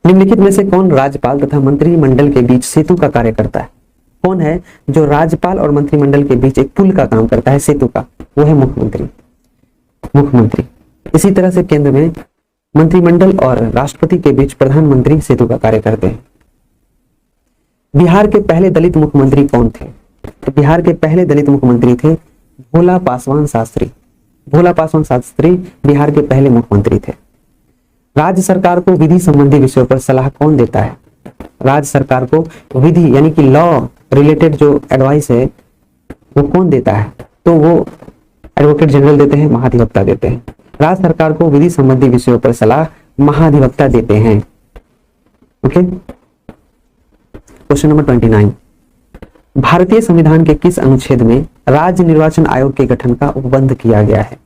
निम्नलिखित में से कौन राज्यपाल तथा मंत्रिमंडल के बीच सेतु का कार्य करता है? कौन है जो राज्यपाल और मंत्रिमंडल के बीच एक पुल का काम करता है, सेतु का? वो है मुख्यमंत्री। मुख्यमंत्री। इसी तरह से केंद्र में मंत्रिमंडल और राष्ट्रपति के बीच प्रधानमंत्री सेतु का कार्य करते हैं। बिहार के पहले दलित मुख्यमंत्री कौन थे? तो बिहार के पहले दलित मुख्यमंत्री थे भोला पासवान शास्त्री। भोला पासवान शास्त्री बिहार के पहले मुख्यमंत्री थे। राज्य सरकार को विधि संबंधी विषयों पर सलाह कौन देता है? राज्य सरकार को विधि यानी कि लॉ रिलेटेड जो एडवाइस है वो कौन देता है? तो वो एडवोकेट जनरल देते हैं, महाधिवक्ता देते हैं। राज्य सरकार को विधि संबंधी विषयों पर सलाह महाधिवक्ता देते हैं। ओके। क्वेश्चन नंबर 29, भारतीय संविधान के किस अनुच्छेद में राज्य निर्वाचन आयोग के गठन का उपबंध किया गया है?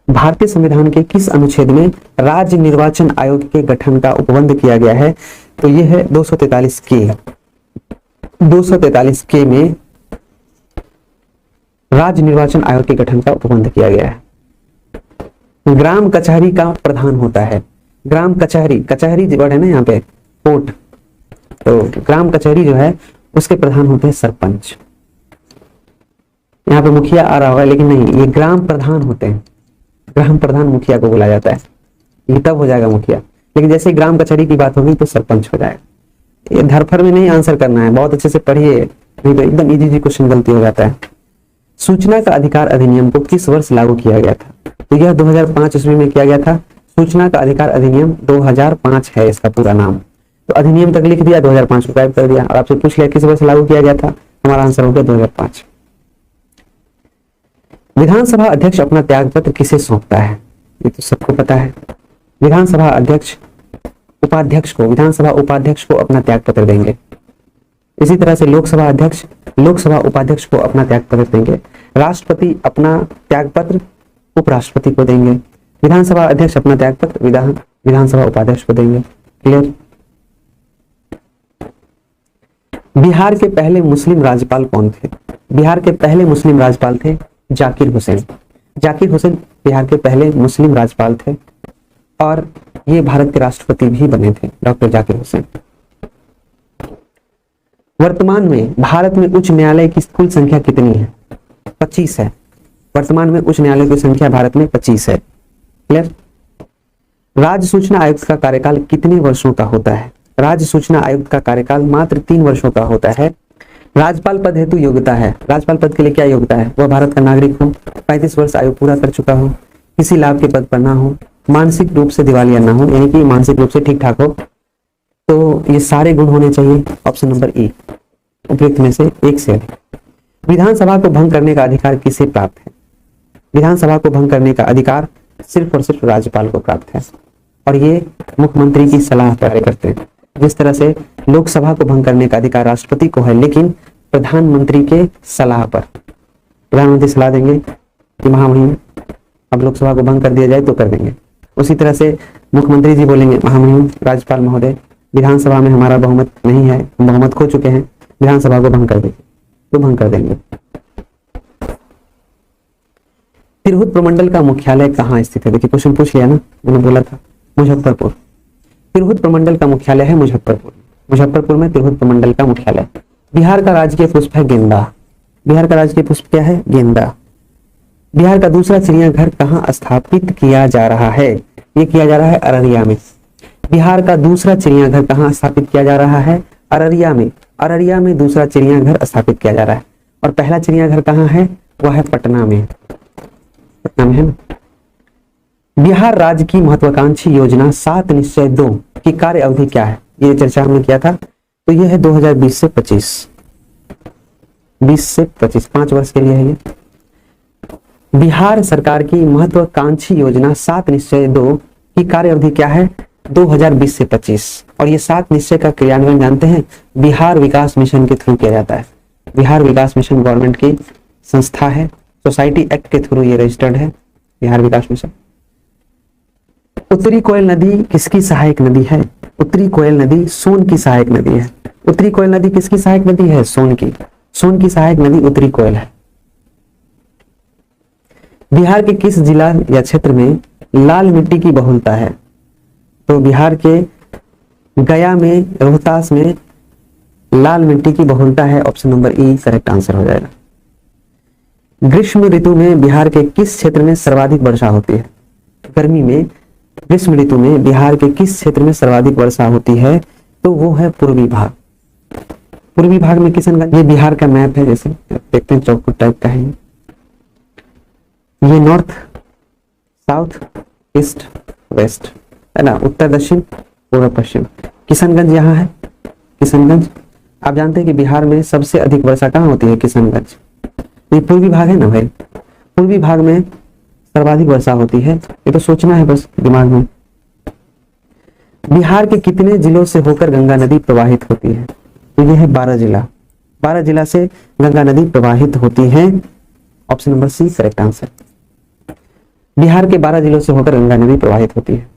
भारतीय संविधान के किस अनुच्छेद में राज्य निर्वाचन आयोग के गठन का उपबंध किया गया है? तो यह है 243 के। 243 के में राज्य निर्वाचन आयोग के गठन का उपबंध किया गया है। ग्राम कचहरी का प्रधान होता है। ग्राम कचहरी, कचहरी वर्ड है ना यहाँ पे, कोर्ट, तो ग्राम कचहरी जो है उसके प्रधान होते हैं सरपंच। यहाँ पे मुखिया आ रहा होगा लेकिन नहीं, ये ग्राम प्रधान होते हैं। ग्राम प्रधान मुखिया को बोला जाता है, ये तब हो जाएगा मुखिया, लेकिन जैसे ग्राम कचहरी की बात होगी तो सरपंच हो जाएगा। ये धरफर में नहीं आंसर करना है, बहुत अच्छे से पढ़िए, नहीं तो एकदम इजी क्वेश्चन गलती हो जाता है। सूचना का अधिकार अधिनियम को किस वर्ष लागू किया गया था? तो यह 2005 ईस्वी में किया गया था। सूचना का अधिकार अधिनियम 2005 है इसका पूरा नाम। तो अधिनियम तक लिख दिया, 2005 को गायब कर दिया और आपसे पूछ लिया किस वर्ष लागू किया गया था, हमारा आंसर हो गया 2005। विधानसभा अध्यक्ष अपना त्याग पत्र किसे सौंपता है? ये तो सबको पता है। विधानसभा अध्यक्ष उपाध्यक्ष को, विधानसभा उपाध्यक्ष को अपना त्याग पत्र देंगे। इसी तरह से लोकसभा अध्यक्ष लोकसभा उपाध्यक्ष को अपना त्याग पत्र देंगे। राष्ट्रपति अपना त्याग पत्र उपराष्ट्रपति को देंगे। विधानसभा अध्यक्ष अपना त्याग पत्र विधानसभा उपाध्यक्ष को देंगे। क्लियर। बिहार के पहले मुस्लिम राज्यपाल कौन थे? बिहार के पहले मुस्लिम राज्यपाल थे जाकिर हुसैन। जाकिर हुसैन बिहार के पहले मुस्लिम राज्यपाल थे और ये भारत के राष्ट्रपति भी बने थे, डॉक्टर जाकिर हुसैन। वर्तमान में भारत में उच्च न्यायालय की कुल संख्या कितनी है? 25 है। वर्तमान में उच्च न्यायालय की संख्या भारत में 25 है। क्लियर। राज्य सूचना आयुक्त का कार्यकाल कितने वर्षों का होता है? राज्य सूचना आयुक्त का कार्यकाल मात्र 3 वर्षों का होता है। राज्यपाल पद हेतु योग्यता है। राज्यपाल पद के लिए क्या योग्यता है? वह भारत का नागरिक हो, 35 वर्ष आयु पूरा कर चुका हो, किसी लाभ के पद पर ना हो, मानसिक रूप से दिवालिया ना हो, यानी कि मानसिक रूप से ठीक ठाक हो। तो ये सारे गुण होने चाहिए। ऑप्शन नंबर ए उपयुक्त में से एक से अधिक। विधानसभा को भंग करने का अधिकार किसे प्राप्त है? विधानसभा को भंग करने का अधिकार सिर्फ और सिर्फ राज्यपाल को प्राप्त है और ये मुख्यमंत्री की सलाह पर कार्य करते हैं। जिस तरह से लोकसभा को भंग करने का अधिकार राष्ट्रपति को है, लेकिन प्रधानमंत्री के सलाह पर, प्रधानमंत्री सलाह देंगे कि महामहिम अब लोकसभा को भंग कर दिया जाए तो कर देंगे। उसी तरह से मुख्यमंत्री जी बोलेंगे महामहिम राज्यपाल महोदय विधानसभा में हमारा बहुमत नहीं है, हम बहुमत खो चुके हैं, विधानसभा को भंग कर देंगे, तो भंग कर देंगे। तिरहुत प्रमंडल का मुख्यालय कहाँ स्थित है? देखिए क्वेश्चन पूछ लिया ना, मैंने बोला था मुजफ्फरपुर। तिरहुत प्रमंडल का मुख्यालय है मुजफ्फरपुर। मुजफ्फरपुर में तिरहुत प्रमंडल का मुख्यालय। बिहार का राजकीय पुष्प है गेंदा। बिहार का राजकीय पुष्प क्या है? गेंदा। बिहार का दूसरा चिड़ियाघर कहाँ स्थापित किया जा रहा है? ये किया जा रहा है अररिया में। बिहार का दूसरा चिड़ियाघर कहाँ स्थापित किया जा रहा है? अररिया में। अररिया में दूसरा चिड़ियाघर स्थापित किया जा रहा है और पहला चिड़ियाघर कहाँ है? वह है पटना में। पटना में है ना। बिहार राज्य की महत्वाकांक्षी योजना 7 निश्चय 2 की कार्य अवधि क्या है? ये चर्चा हमने किया था। तो ये है 2020 से 25, 20 से 25, 5 वर्ष के लिए है ये। बिहार सरकार की महत्वाकांक्षी योजना 7 निश्चय 2 की कार्य अवधि क्या है? 2020 से 25। और ये 7 निश्चय का क्रियान्वयन जानते हैं, बिहार विकास मिशन के थ्रू किया जाता है। बिहार विकास मिशन गवर्नमेंट की संस्था है, सोसाइटी एक्ट के थ्रू ये रजिस्टर्ड है, बिहार विकास मिशन। उत्तरी कोयल नदी किसकी सहायक नदी है? उत्तरी कोयल नदी सोन की सहायक नदी है। उत्तरी कोयल नदी किसकी सहायक नदी है? सोन की। सोन की सहायक नदी उत्तरी कोयल है। बिहार के किस जिला या क्षेत्र में लाल मिट्टी की बहुलता है? तो बिहार के गया में, रोहतास में लाल मिट्टी की बहुलता है। ऑप्शन नंबर ई करेक्ट आंसर हो जाएगा। ग्रीष्म ऋतु में बिहार के किस क्षेत्र में सर्वाधिक वर्षा होती है? गर्मी में ग्रीष्म ऋतु में बिहार के किस क्षेत्र में सर्वाधिक वर्षा होती है? तो वो है पूर्वी भाग। पूर्वी भाग में किशनगंज, ये बिहार का मैप है, जैसे देखते हैं चौकोर टाइप का है ये नॉर्थ, साउथ, ईस्ट, वेस्ट है ना, उत्तर दक्षिण पूर्व पश्चिम। किशनगंज यहाँ है, किशनगंज। आप जानते हैं कि बिहार में सबसे अधिक वर्षा कहाँ होती है? किशनगंज। ये पूर्वी भाग है ना भाई, पूर्वी भाग में सर्वाधिक वर्षा होती है। ये तो सोचना है बस दिमाग में। बिहार के कितने जिलों से होकर गंगा नदी प्रवाहित होती है? तो ये है 12 जिला। 12 जिला से गंगा नदी प्रवाहित होती है। Option number C correct answer. Bihar के 12 जिलों से होकर गंगा नदी प्रवाहित होती है।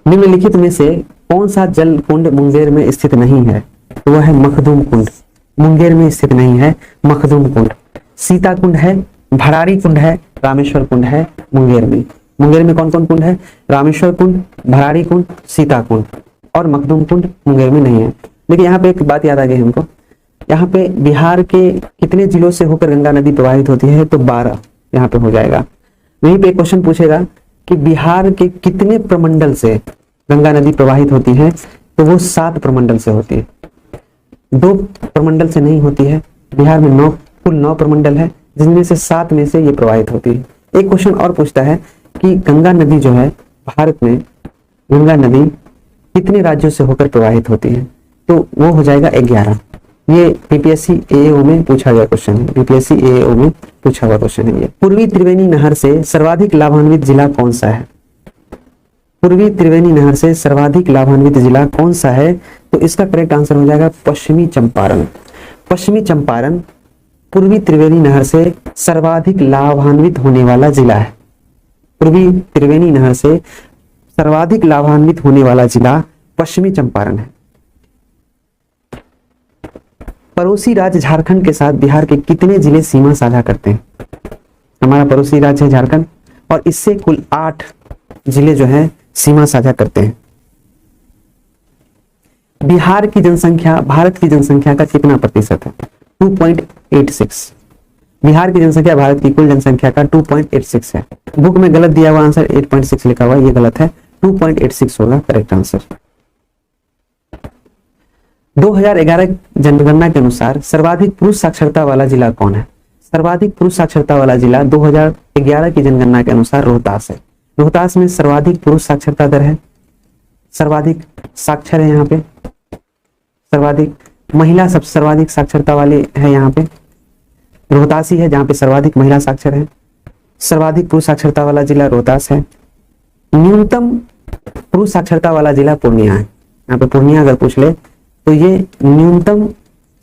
निम्नलिखित में से कौन सा जल कुंड मुंगेर में स्थित नहीं है? तो वह है मखदूम कुंड। मुंगेर में स्थित नहीं है मखदूम कुंड। सीता कुंड है, भरारी कुंड है, रामेश्वर कुंड है मुंगेर में। मुंगेर में कौन कौन कुंड है? रामेश्वर कुंड, भरारी कुंड, सीता कुंड और मखदूम कुंड मुंगेर में नहीं है। लेकिन यहाँ पे एक बात याद आ गई हमको, यहाँ पे बिहार के कितने जिलों से होकर गंगा नदी प्रवाहित होती है? तो 12 यहाँ पे हो जाएगा। वहीं पे क्वेश्चन पूछेगा कि बिहार के कितने प्रमंडल से गंगा नदी प्रवाहित होती है? तो वो 7 प्रमंडल से होती है, 2 प्रमंडल से नहीं होती है। बिहार में कुल 9 प्रमंडल है, जिनमें से 7 में से ये प्रवाहित होती है। एक क्वेश्चन और पूछता है कि गंगा नदी जो है भारत में, गंगा नदी कितने राज्यों से होकर प्रवाहित होती है? तो वो हो जाएगा 11। ये बीपीएससी एएओ में पूछा गया क्वेश्चन है, बीपीएससी एएओ में पूछा हुआ क्वेश्चन है ये। पूर्वी त्रिवेणी नहर से सर्वाधिक लाभान्वित जिला कौन सा है? पूर्वी त्रिवेणी नहर से सर्वाधिक लाभान्वित जिला कौन सा है? तो इसका करेक्ट आंसर हो जाएगा पश्चिमी चंपारण। पश्चिमी चंपारण पूर्वी त्रिवेणी नहर से सर्वाधिक लाभान्वित होने वाला जिला है। पूर्वी त्रिवेणी नहर से सर्वाधिक लाभान्वित होने वाला जिला पश्चिमी चंपारण है। पड़ोसी राज्य झारखंड के साथ बिहार के कितने जिले सीमा साझा करते हैं? हमारा पड़ोसी राज्य है झारखंड और इससे कुल 8 जिले जो है सीमा साझा करते हैं। बिहार की जनसंख्या भारत की जनसंख्या का कितना प्रतिशत है? 2.86। बिहार की जनसंख्या भारत की कुल जनसंख्या का 2.86 है। बुक में गलत दिया हुआ आंसर 8.6 लिखा हुआ है, ये गलत है, 2.86 होगा करेक्ट आंसर। 2011 जनगणना के अनुसार सर्वाधिक पुरुष साक्षरता वाला जिला कौन है? सर्वाधिक पुरुष साक्षरता वाला जिला 2011 की जनगणना के अनुसार रोहतास है। रोहतास में सर्वाधिक पुरुष साक्षरता दर है, सर्वाधिक साक्षर है यहाँ पे, सर्वाधिक महिला सब सर्वाधिक साक्षरता वाले है यहाँ पे। रोहतास ही है जहाँ पे सर्वाधिक महिला साक्षर है। सर्वाधिक पुरुष साक्षरता वाला जिला रोहतास है। न्यूनतम पुरुष साक्षरता वाला जिला पूर्णिया है। यहाँ पे पूर्णिया अगर पूछ ले तो ये न्यूनतम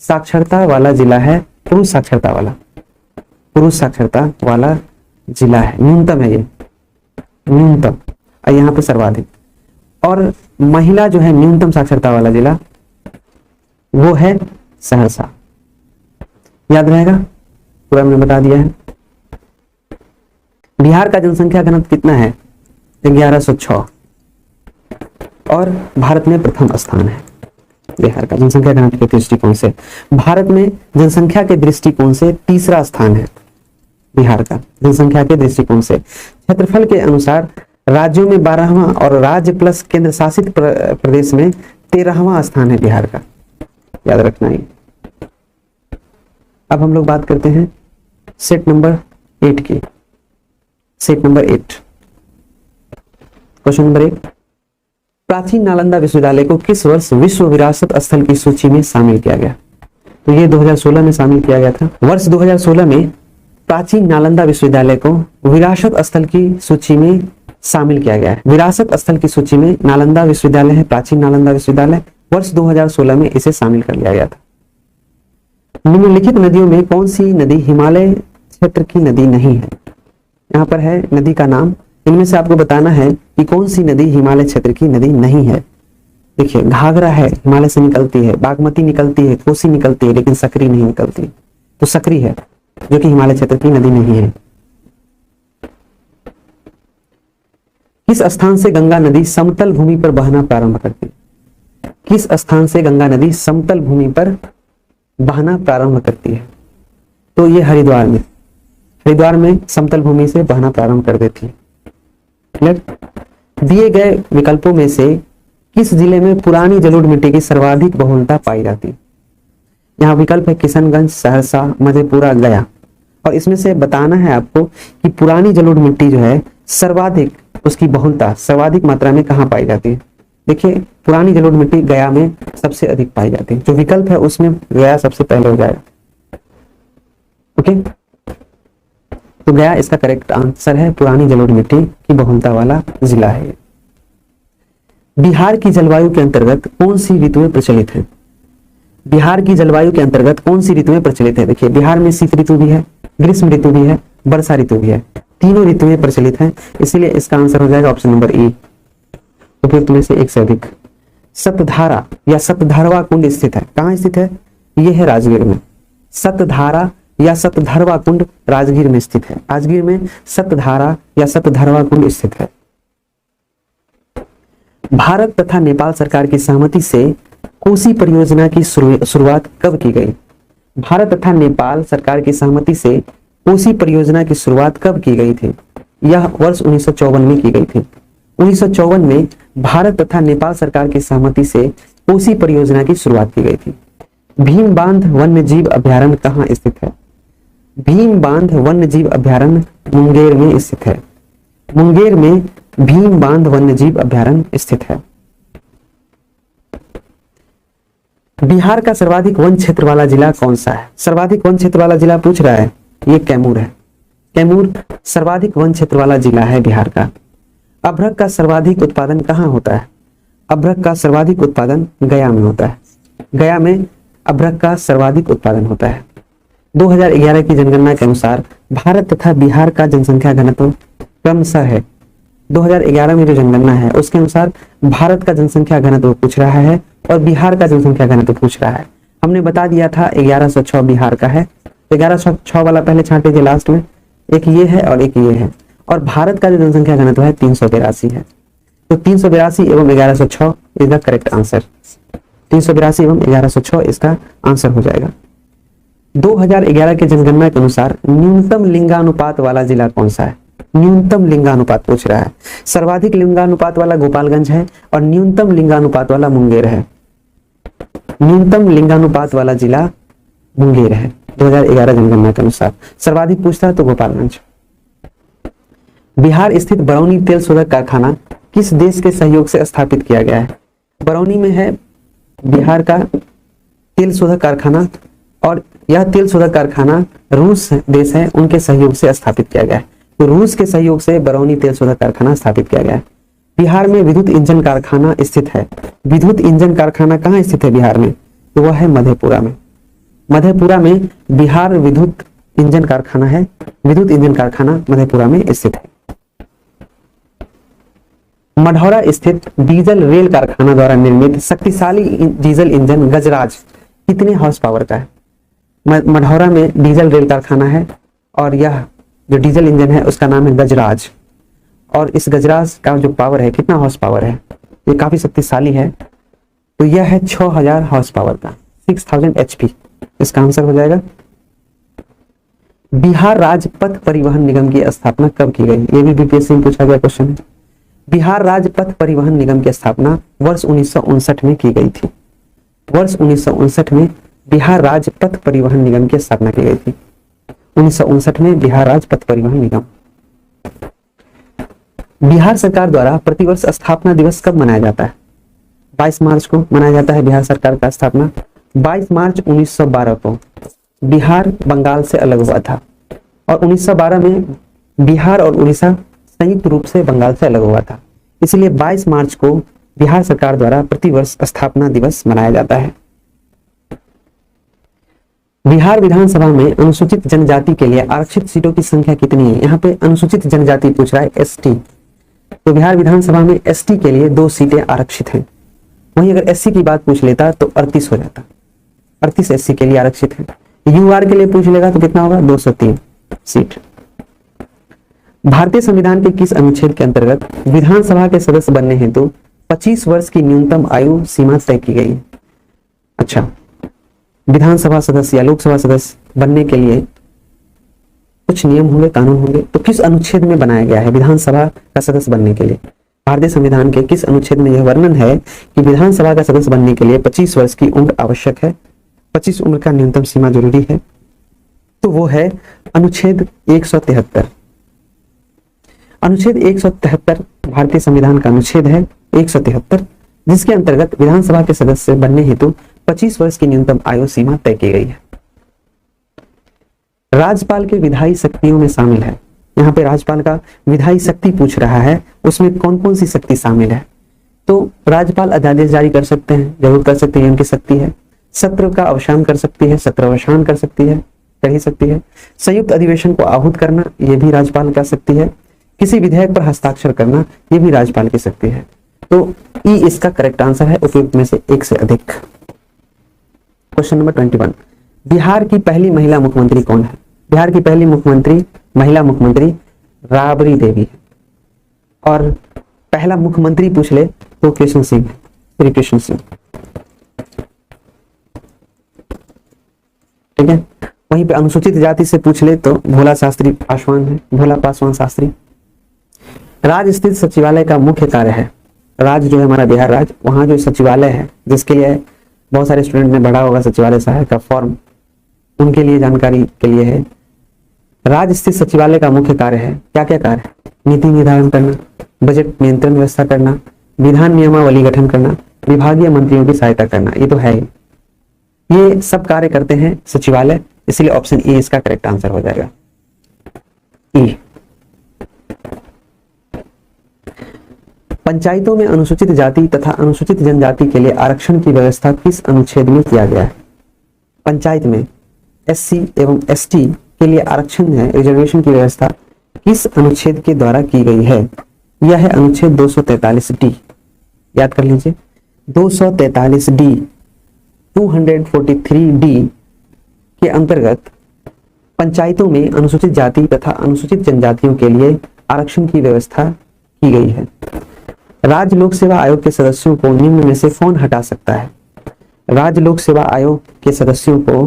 साक्षरता वाला जिला है, पुरुष साक्षरता वाला, पुरुष साक्षरता वाला जिला है, न्यूनतम है ये, न्यूनतम। और यहाँ पे सर्वाधिक। और महिला जो है न्यूनतम साक्षरता वाला जिला वो है सहरसा। याद रहेगा, पूरा मैंने बता दिया है। बिहार का जनसंख्या घनत्व कितना है? 1106 और भारत में प्रथम स्थान है। बिहार का जनसंख्या घनत्व के दृष्टिकोण से भारत में जनसंख्या के दृष्टिकोण से तीसरा स्थान है बिहार का, जनसंख्या के दृष्टिकोण से। क्षेत्रफल के अनुसार राज्यों में 12वां और राज्य प्लस केंद्र शासित प्रदेश में 13वां स्थान है बिहार का, याद रखना ही। अब हम लोग बात करते हैं सेट नंबर 8 की। सेट नंबर 8, क्वेश्चन नंबर 1, प्राचीन नालंदा विश्वविद्यालय को किस वर्ष विश्व विरासत स्थल की सूची में शामिल किया गया? तो ये 2016 में शामिल किया गया था। वर्ष 2016 में प्राचीन नालंदा विश्वविद्यालय को विरासत स्थल की सूची में शामिल किया गया है। विरासत स्थल की सूची में नालंदा विश्वविद्यालय है, प्राचीन नालंदा विश्वविद्यालय, वर्ष 2016 में इसे शामिल कर लिया गया था। निम्नलिखित नदियों में कौन सी नदी हिमालय क्षेत्र की नदी नहीं है? यहाँ पर है नदी का नाम, इनमें से आपको बताना है कि कौन सी नदी हिमालय क्षेत्र की नदी नहीं है। देखिए, घाघरा है, हिमालय से निकलती है, बागमती निकलती है, कोसी निकलती है, लेकिन सकरी नहीं निकलती, तो सकरी है जो कि हिमालय क्षेत्र की नदी नहीं है। किस स्थान से गंगा नदी समतल भूमि पर बहना प्रारंभ करती है? किस स्थान से गंगा नदी समतल भूमि पर बहना प्रारंभ करती है? तो ये हरिद्वार में, हरिद्वार में समतल भूमि से बहना प्रारंभ कर देती है। क्लियर? दिए गए विकल्पों में से किस जिले में पुरानी जलोढ़ मिट्टी की सर्वाधिक बहुलता पाई जाती है? यहाँ विकल्प है किशनगंज, सहरसा, मधेपुरा, गया। और इसमें से बताना है आपको कि पुरानी जलोढ़ मिट्टी जो है सर्वाधिक, उसकी बहुलता सर्वाधिक मात्रा में कहाँ पाई जाती है? देखिए, पुरानी जलोढ़ मिट्टी गया में सबसे अधिक पाई जाती है। जो विकल्प है उसमें गया सबसे पहले हो जाएगा। ओके, तो गया इसका करेक्ट आंसर है। पुरानी जलोढ़ मिट्टी की बहुलता वाला जिला है। बिहार की जलवायु के अंतर्गत कौन सी ऋतुएं प्रचलित है? बिहार की जलवायु के अंतर्गत कौन सी ऋतुएं प्रचलित है? देखिए, बिहार में शीत ऋतु भी है, ग्रीष्म ऋतु भी है, वर्षा ऋतु भी है, तीनों ऋतुएं प्रचलित हैं, इसीलिए इसका आंसर हो जाएगा ऑप्शन नंबर ई। उपयुक्त में से एक से अधिक। सतधारा या सतधरवा कुंड स्थित है, कहाँ स्थित है? यह है राजगीर में। सतधारा या सतधरवा कुंड राजगीर में स्थित है। राजगीर में सतधारा या सतधरवा कुंड स्थित है। भारत तथा नेपाल सरकार की सहमति से कोसी परियोजना की शुरुआत कब की गई? भारत तथा नेपाल सरकार की सहमति से कोसी परियोजना की शुरुआत कब की गई थी? यह वर्ष 1954 में की गई थी। 1954 में भारत तथा नेपाल सरकार की सहमति से कोसी परियोजना की शुरुआत की गई थी। भीम बांध वन्य जीव अभ्यारण्य कहाँ स्थित है? भीम बांध वन्य जीव अभ्यारण्य मुंगेर में स्थित है। मुंगेर में भीम बांध वन्य जीव अभ्यारण्य स्थित है। बिहार का सर्वाधिक वन क्षेत्र वाला जिला कौन सा है? सर्वाधिक वन क्षेत्र वाला जिला पूछ रहा है, ये कैमूर है। कैमूर सर्वाधिक वन क्षेत्र वाला जिला है बिहार का। अभ्रक का सर्वाधिक उत्पादन कहाँ होता है? अभ्रक का सर्वाधिक उत्पादन गया में होता है। गया में अभ्रक का सर्वाधिक उत्पादन होता है। 2011 की जनगणना के अनुसार भारत तथा बिहार का जनसंख्या घनत्व क्रमशः है। 2011 में जो जनगणना है उसके अनुसार भारत का जनसंख्या घनत्व पूछ रहा है और बिहार का जनसंख्या घनत्व पूछ रहा है। हमने बता दिया था 1106 बिहार का है, 1106 वाला पहले छांट लीजिए लास्ट में, एक ये है और एक ये है। और भारत का जो जनसंख्या घनत्व है 382 है। तो 382 एवं 1106 इज द करेक्ट आंसर। 382 एवं 1106 इसका आंसर हो जाएगा। 2011 की जनगणना के अनुसार न्यूनतम लिंगानुपात वाला जिला कौन सा है? न्यूनतम लिंगानुपात पूछ रहा है। सर्वाधिक लिंगानुपात वाला गोपालगंज है और न्यूनतम लिंगानुपात वाला मुंगेर है। न्यूनतम लिंगानुपात वाला जिला मुंगेर है 2011 जनगणना के अनुसार। सर्वाधिक पूछता है तो गोपालगंज। बिहार स्थित बरौनी तेल शोधक कारखाना किस देश के सहयोग से स्थापित किया गया है? बरौनी में है बिहार का तेल शोधक कारखाना और यह तेल शोधक कारखाना रूस देश है, उनके सहयोग से स्थापित किया गया है। तो रूस के सहयोग से बरौनी तेल शोधक कारखाना स्थापित किया गया है। बिहार में विद्युत इंजन कारखाना स्थित है। विद्युत इंजन कारखाना कहाँ स्थित है बिहार में? तो वह है मधेपुरा में। मधेपुरा में बिहार विद्युत इंजन कारखाना है। विद्युत इंजन कारखाना मधेपुरा में स्थित है। मढ़ौरा स्थित डीजल रेल कारखाना द्वारा निर्मित शक्तिशाली डीजल इंजन गजराज कितने हॉर्स पावर का है? मढ़ौरा में डीजल रेल कारखाना है और यह जो डीजल इंजन है उसका नाम है गजराज। और इस गजराज का जो पावर है, कितना हॉर्स पावर है, ये काफी शक्तिशाली है। तो यह है 6000 हॉर्स पावर का, 6000 HP इसका आंसर हो जाएगा। बिहार राज्य पथ परिवहन निगम की स्थापना कब की गई? ये भी बीपीएससी में पूछा गया क्वेश्चन है। बिहार राज्य पथ परिवहन निगम की स्थापना वर्ष 1959 में की गई थी। वर्ष 1959 में बिहार राज्य पथ परिवहन निगम की स्थापना की गई थी। 1959 में बिहार राज्य पथ परिवहन निगम। बिहार सरकार द्वारा प्रतिवर्ष स्थापना दिवस कब मनाया जाता है? 22 मार्च को मनाया जाता है बिहार सरकार का स्थापना। 22 मार्च 1912 को बिहार बंगाल से अलग हुआ था और 1912 में बिहार और उड़ीसा संयुक्त रूप से बंगाल से अलग हुआ था। इसलिए 22 मार्च को बिहार सरकार द्वारा प्रतिवर्ष स्थापना दिवस मनाया जाता है। बिहार विधानसभा में अनुसूचित जनजाति के लिए आरक्षित सीटों की संख्या कितनी है? यहाँ पे अनुसूचित जनजाति पूछ रहा है, एसटी। तो बिहार विधानसभा में एसटी के लिए 2 सीटें आरक्षित हैं। वहीं अगर एससी की बात पूछ लेता तो 38 हो जाता। 38 एससी के लिए आरक्षित है। यूआर के लिए पूछ लेगा तो कितना होगा? 203 सीट। भारतीय संविधान के किस अनुच्छेद के अंतर्गत विधानसभा के सदस्य बनने हेतु 25 वर्ष की न्यूनतम आयु सीमा तय की गई है? अच्छा, विधानसभा सदस्य या लोकसभा सदस्य बनने के लिए कुछ नियम होंगे, कानून होंगे, तो किस अनुच्छेद में बनाया गया है विधानसभा का सदस्य बनने के लिए? भारतीय संविधान के किस अनुच्छेद में यह वर्णन है कि विधानसभा का सदस्य बनने के लिए 25 वर्ष की उम्र आवश्यक है, 25 उम्र का न्यूनतम सीमा जरूरी है? तो वो है अनुच्छेद 173। अनुच्छेद 173 भारतीय संविधान का अनुच्छेद है 173, जिसके अंतर्गत विधानसभा के सदस्य बनने हेतु 25 वर्ष की न्यूनतम आयु सीमा तय की गई है। राज्यपाल के विधायी शक्तियों में शामिल है। यहाँ पे राज्यपाल का विधायी शक्ति पूछ रहा है, उसमें कौन कौन सी शक्ति शामिल है? तो राज्यपाल अध्यादेश जारी कर सकते हैं, जरूर कर सकते हैं, उनकी शक्ति है। सत्र का अवसान कर सकती है, सत्र अवसान कर सकती है, कर ही सकती है। संयुक्त अधिवेशन को आहूत करना, यह भी राज्यपाल का शक्ति है। किसी विधेयक पर हस्ताक्षर करना, यह भी राज्यपाल की शक्ति है। तो ई इसका करेक्ट आंसर है, उपयुक्त में से एक से अधिक। क्वेश्चन नंबर 21, बिहार की पहली महिला मुख्यमंत्री कौन है? बिहार की पहली महिला मुख्यमंत्री राबड़ी देवी है। और पहला मुख्यमंत्री पूछ ले तो कृष्ण सिंह, श्री कृष्ण सिंह। ठीक है। वहीं पे अनुसूचित जाति से पूछ ले तो भोला शास्त्री पासवान है, भोला पासवान शास्त्री। राज्य स्थित सचिवालय का मुख्य कार्य है, राज्य जो है हमारा बिहार राज्य, वहां जो सचिवालय है, जिसके लिए बहुत सारे स्टूडेंट ने पढ़ा होगा सचिवालय सहायक का फॉर्म, उनके लिए जानकारी के लिए है। राज्य स्थित सचिवालय का मुख्य कार्य है, क्या क्या कार्य है? नीति निर्धारण करना, बजट नियंत्रण व्यवस्था करना, विधान नियमावली गठन करना, विभागीय मंत्रियों की सहायता करना, ये तो है ही। ये सब कार्य करते हैं सचिवालय, इसलिए ऑप्शन ए इसका करेक्ट आंसर हो जाएगा। ई। पंचायतों में अनुसूचित जाति तथा अनुसूचित जनजाति के लिए आरक्षण की व्यवस्था किस अनुच्छेद में किया गया है? पंचायत में एससी एवं एसटी के लिए आरक्षण है, रिजर्वेशन की व्यवस्था किस अनुच्छेद के द्वारा की गई है? यह है अनुच्छेद 243 डी। याद कर लीजिए, 243 डी, 243 डी के अंतर्गत पंचायतों में अनुसूचित जाति तथा अनुसूचित जनजातियों के लिए आरक्षण की व्यवस्था की गई है। राज्य लोक सेवा आयोग के सदस्यों को निम्न में से कौन हटा सकता है? राज्य लोक सेवा आयोग के सदस्यों को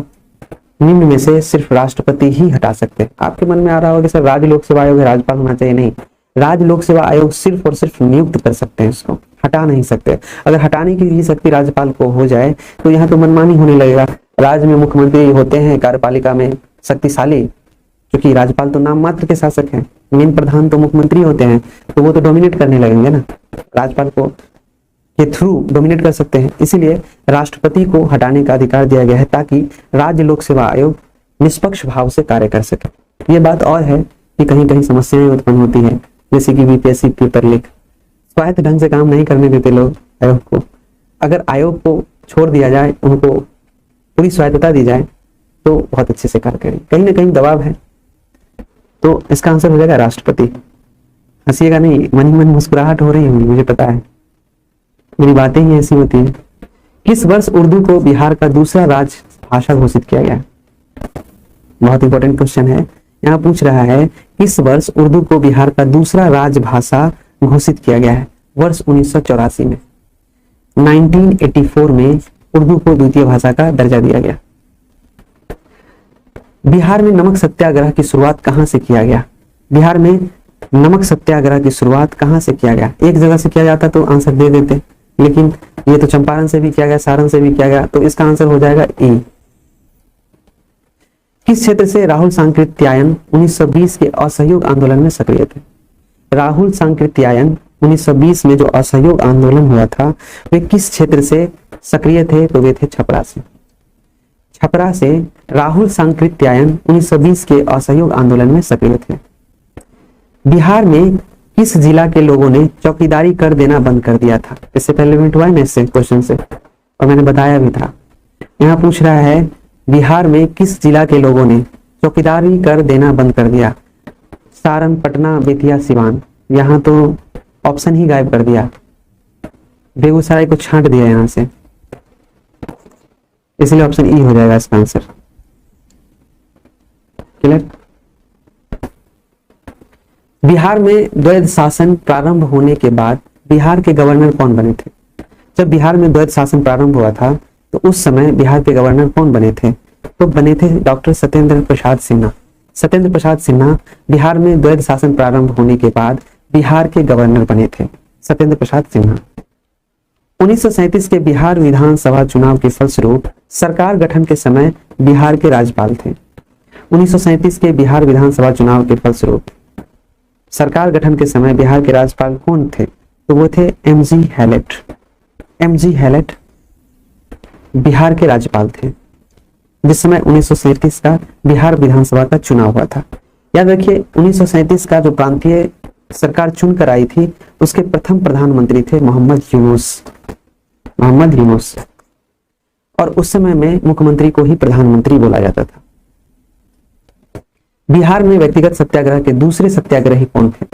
निम्न में से सिर्फ राष्ट्रपति ही हटा सकते हैं। आपके मन में आ रहा होगा कि सर राज्य लोक सेवा आयोग राज्यपाल होना चाहिए, नहीं, राज्य लोक सेवा आयोग सिर्फ और सिर्फ नियुक्त कर सकते हैं, इसको हटा नहीं सकते। अगर हटाने की ही शक्ति राज्यपाल को हो जाए तो यहाँ तो मनमानी होने लगेगा। राज्य में मुख्यमंत्री होते हैं, कार्यपालिका में शक्तिशाली, क्योंकि राज्यपाल तो नाम मात्र के शासक हैं, मेन प्रधान तो मुख्यमंत्री होते हैं, तो वो तो डोमिनेट करने लगेंगे ना, राज्यपाल को के थ्रू डोमिनेट कर सकते हैं। इसीलिए राष्ट्रपति को हटाने का अधिकार दिया गया है ताकि राज्य लोक सेवा आयोग निष्पक्ष भाव से कार्य कर सके। ये बात और है कि कहीं कहीं समस्याएं उत्पन्न होती हैं, जैसे कि बीपीएससी पेपर लीक, स्वायत्त ढंग से काम नहीं करने देते लोग आयोग को। अगर आयोग को छोड़ दिया जाए, उनको पूरी स्वायत्तता दी जाए तो बहुत अच्छे से कार्य करें। कहीं ना कहीं दबाव है, तो इसका आंसर हो जाएगा राष्ट्रपति। हंसीएगा नहीं, मन ही मन मुस्कुराहट हो रही होगी, मुझे पता है, मेरी बातें ही ऐसी होती हैं। किस वर्ष उर्दू को बिहार का दूसरा राजभाषा घोषित किया गया? बहुत इंपॉर्टेंट क्वेश्चन है। यहाँ पूछ रहा है किस वर्ष उर्दू को बिहार का दूसरा राजभाषा घोषित किया गया है? वर्ष 1984 में, 1984 में उर्दू को द्वितीय भाषा का दर्जा दिया गया। बिहार में नमक सत्याग्रह की शुरुआत कहां से किया गया? बिहार में नमक सत्याग्रह की शुरुआत कहां से किया गया? एक जगह से किया जाता तो आंसर दे देते, लेकिन ये तो चंपारण से भी किया गया, सारण से भी किया गया, तो इसका आंसर हो जाएगा ई। किस क्षेत्र से राहुल सांकृत्यायन 1920 के असहयोग आंदोलन में सक्रिय थे? राहुल सांकृत्यायन 1920 में जो असहयोग आंदोलन हुआ था, वे किस क्षेत्र से सक्रिय थे? तो वे थे छपरा से। छपरा से राहुल सांकृत्यायन 1920 के असहयोग आंदोलन में सक्रिय थे। बिहार में किस जिला के लोगों ने चौकीदारी कर देना बंद कर दिया था? इससे पहले मिनट हुआ है ना इससे क्वेश्चन से, और मैंने बताया भी था। यहाँ पूछ रहा है बिहार में किस जिला के लोगों ने चौकीदारी कर देना बंद कर दिया? सारण, पटना, बेतिया, सिवान। यहाँ तो ऑप्शन ही गायब कर दिया, बेगूसराय को छांट दिया यहाँ से, इसलिए ऑप्शन ई हो जाएगा इसका आंसर। क्लियर? बिहार में द्वैध शासन प्रारंभ होने के बाद बिहार के गवर्नर कौन बने थे? जब बिहार में द्वैध शासन प्रारंभ हुआ था तो उस समय बिहार के गवर्नर कौन बने थे? तो बने थे डॉक्टर सत्येंद्र प्रसाद सिन्हा। सत्येंद्र प्रसाद सिन्हा बिहार में द्वैध शासन प्रारंभ होने के बाद बिहार के गवर्नर बने थे, सत्येंद्र प्रसाद सिन्हा। 1937 के बिहार विधानसभा चुनाव के फलस्वरूप सरकार गठन के समय बिहार के राज्यपाल थे। 1937 के बिहार विधानसभा चुनाव के फलस्वरूप सरकार गठन के समय बिहार के राज्यपाल कौन थे? तो वो थे M G Hallett. M G Hallett Bihar के राज्यपाल थे जिस समय 1937 का बिहार विधानसभा का चुनाव हुआ था। याद रखिए 1937 का जो प्रांतीय सरकार चुनकर आई थी उसके प्रथम प्रधानमंत्री थे मोहम्मद यूनुस। मोहम्मद यूनुस, और उस समय में मुख्यमंत्री को ही प्रधानमंत्री बोला जाता था। बिहार में व्यक्तिगत सत्याग्रह के दूसरे सत्याग्रही कौन थे?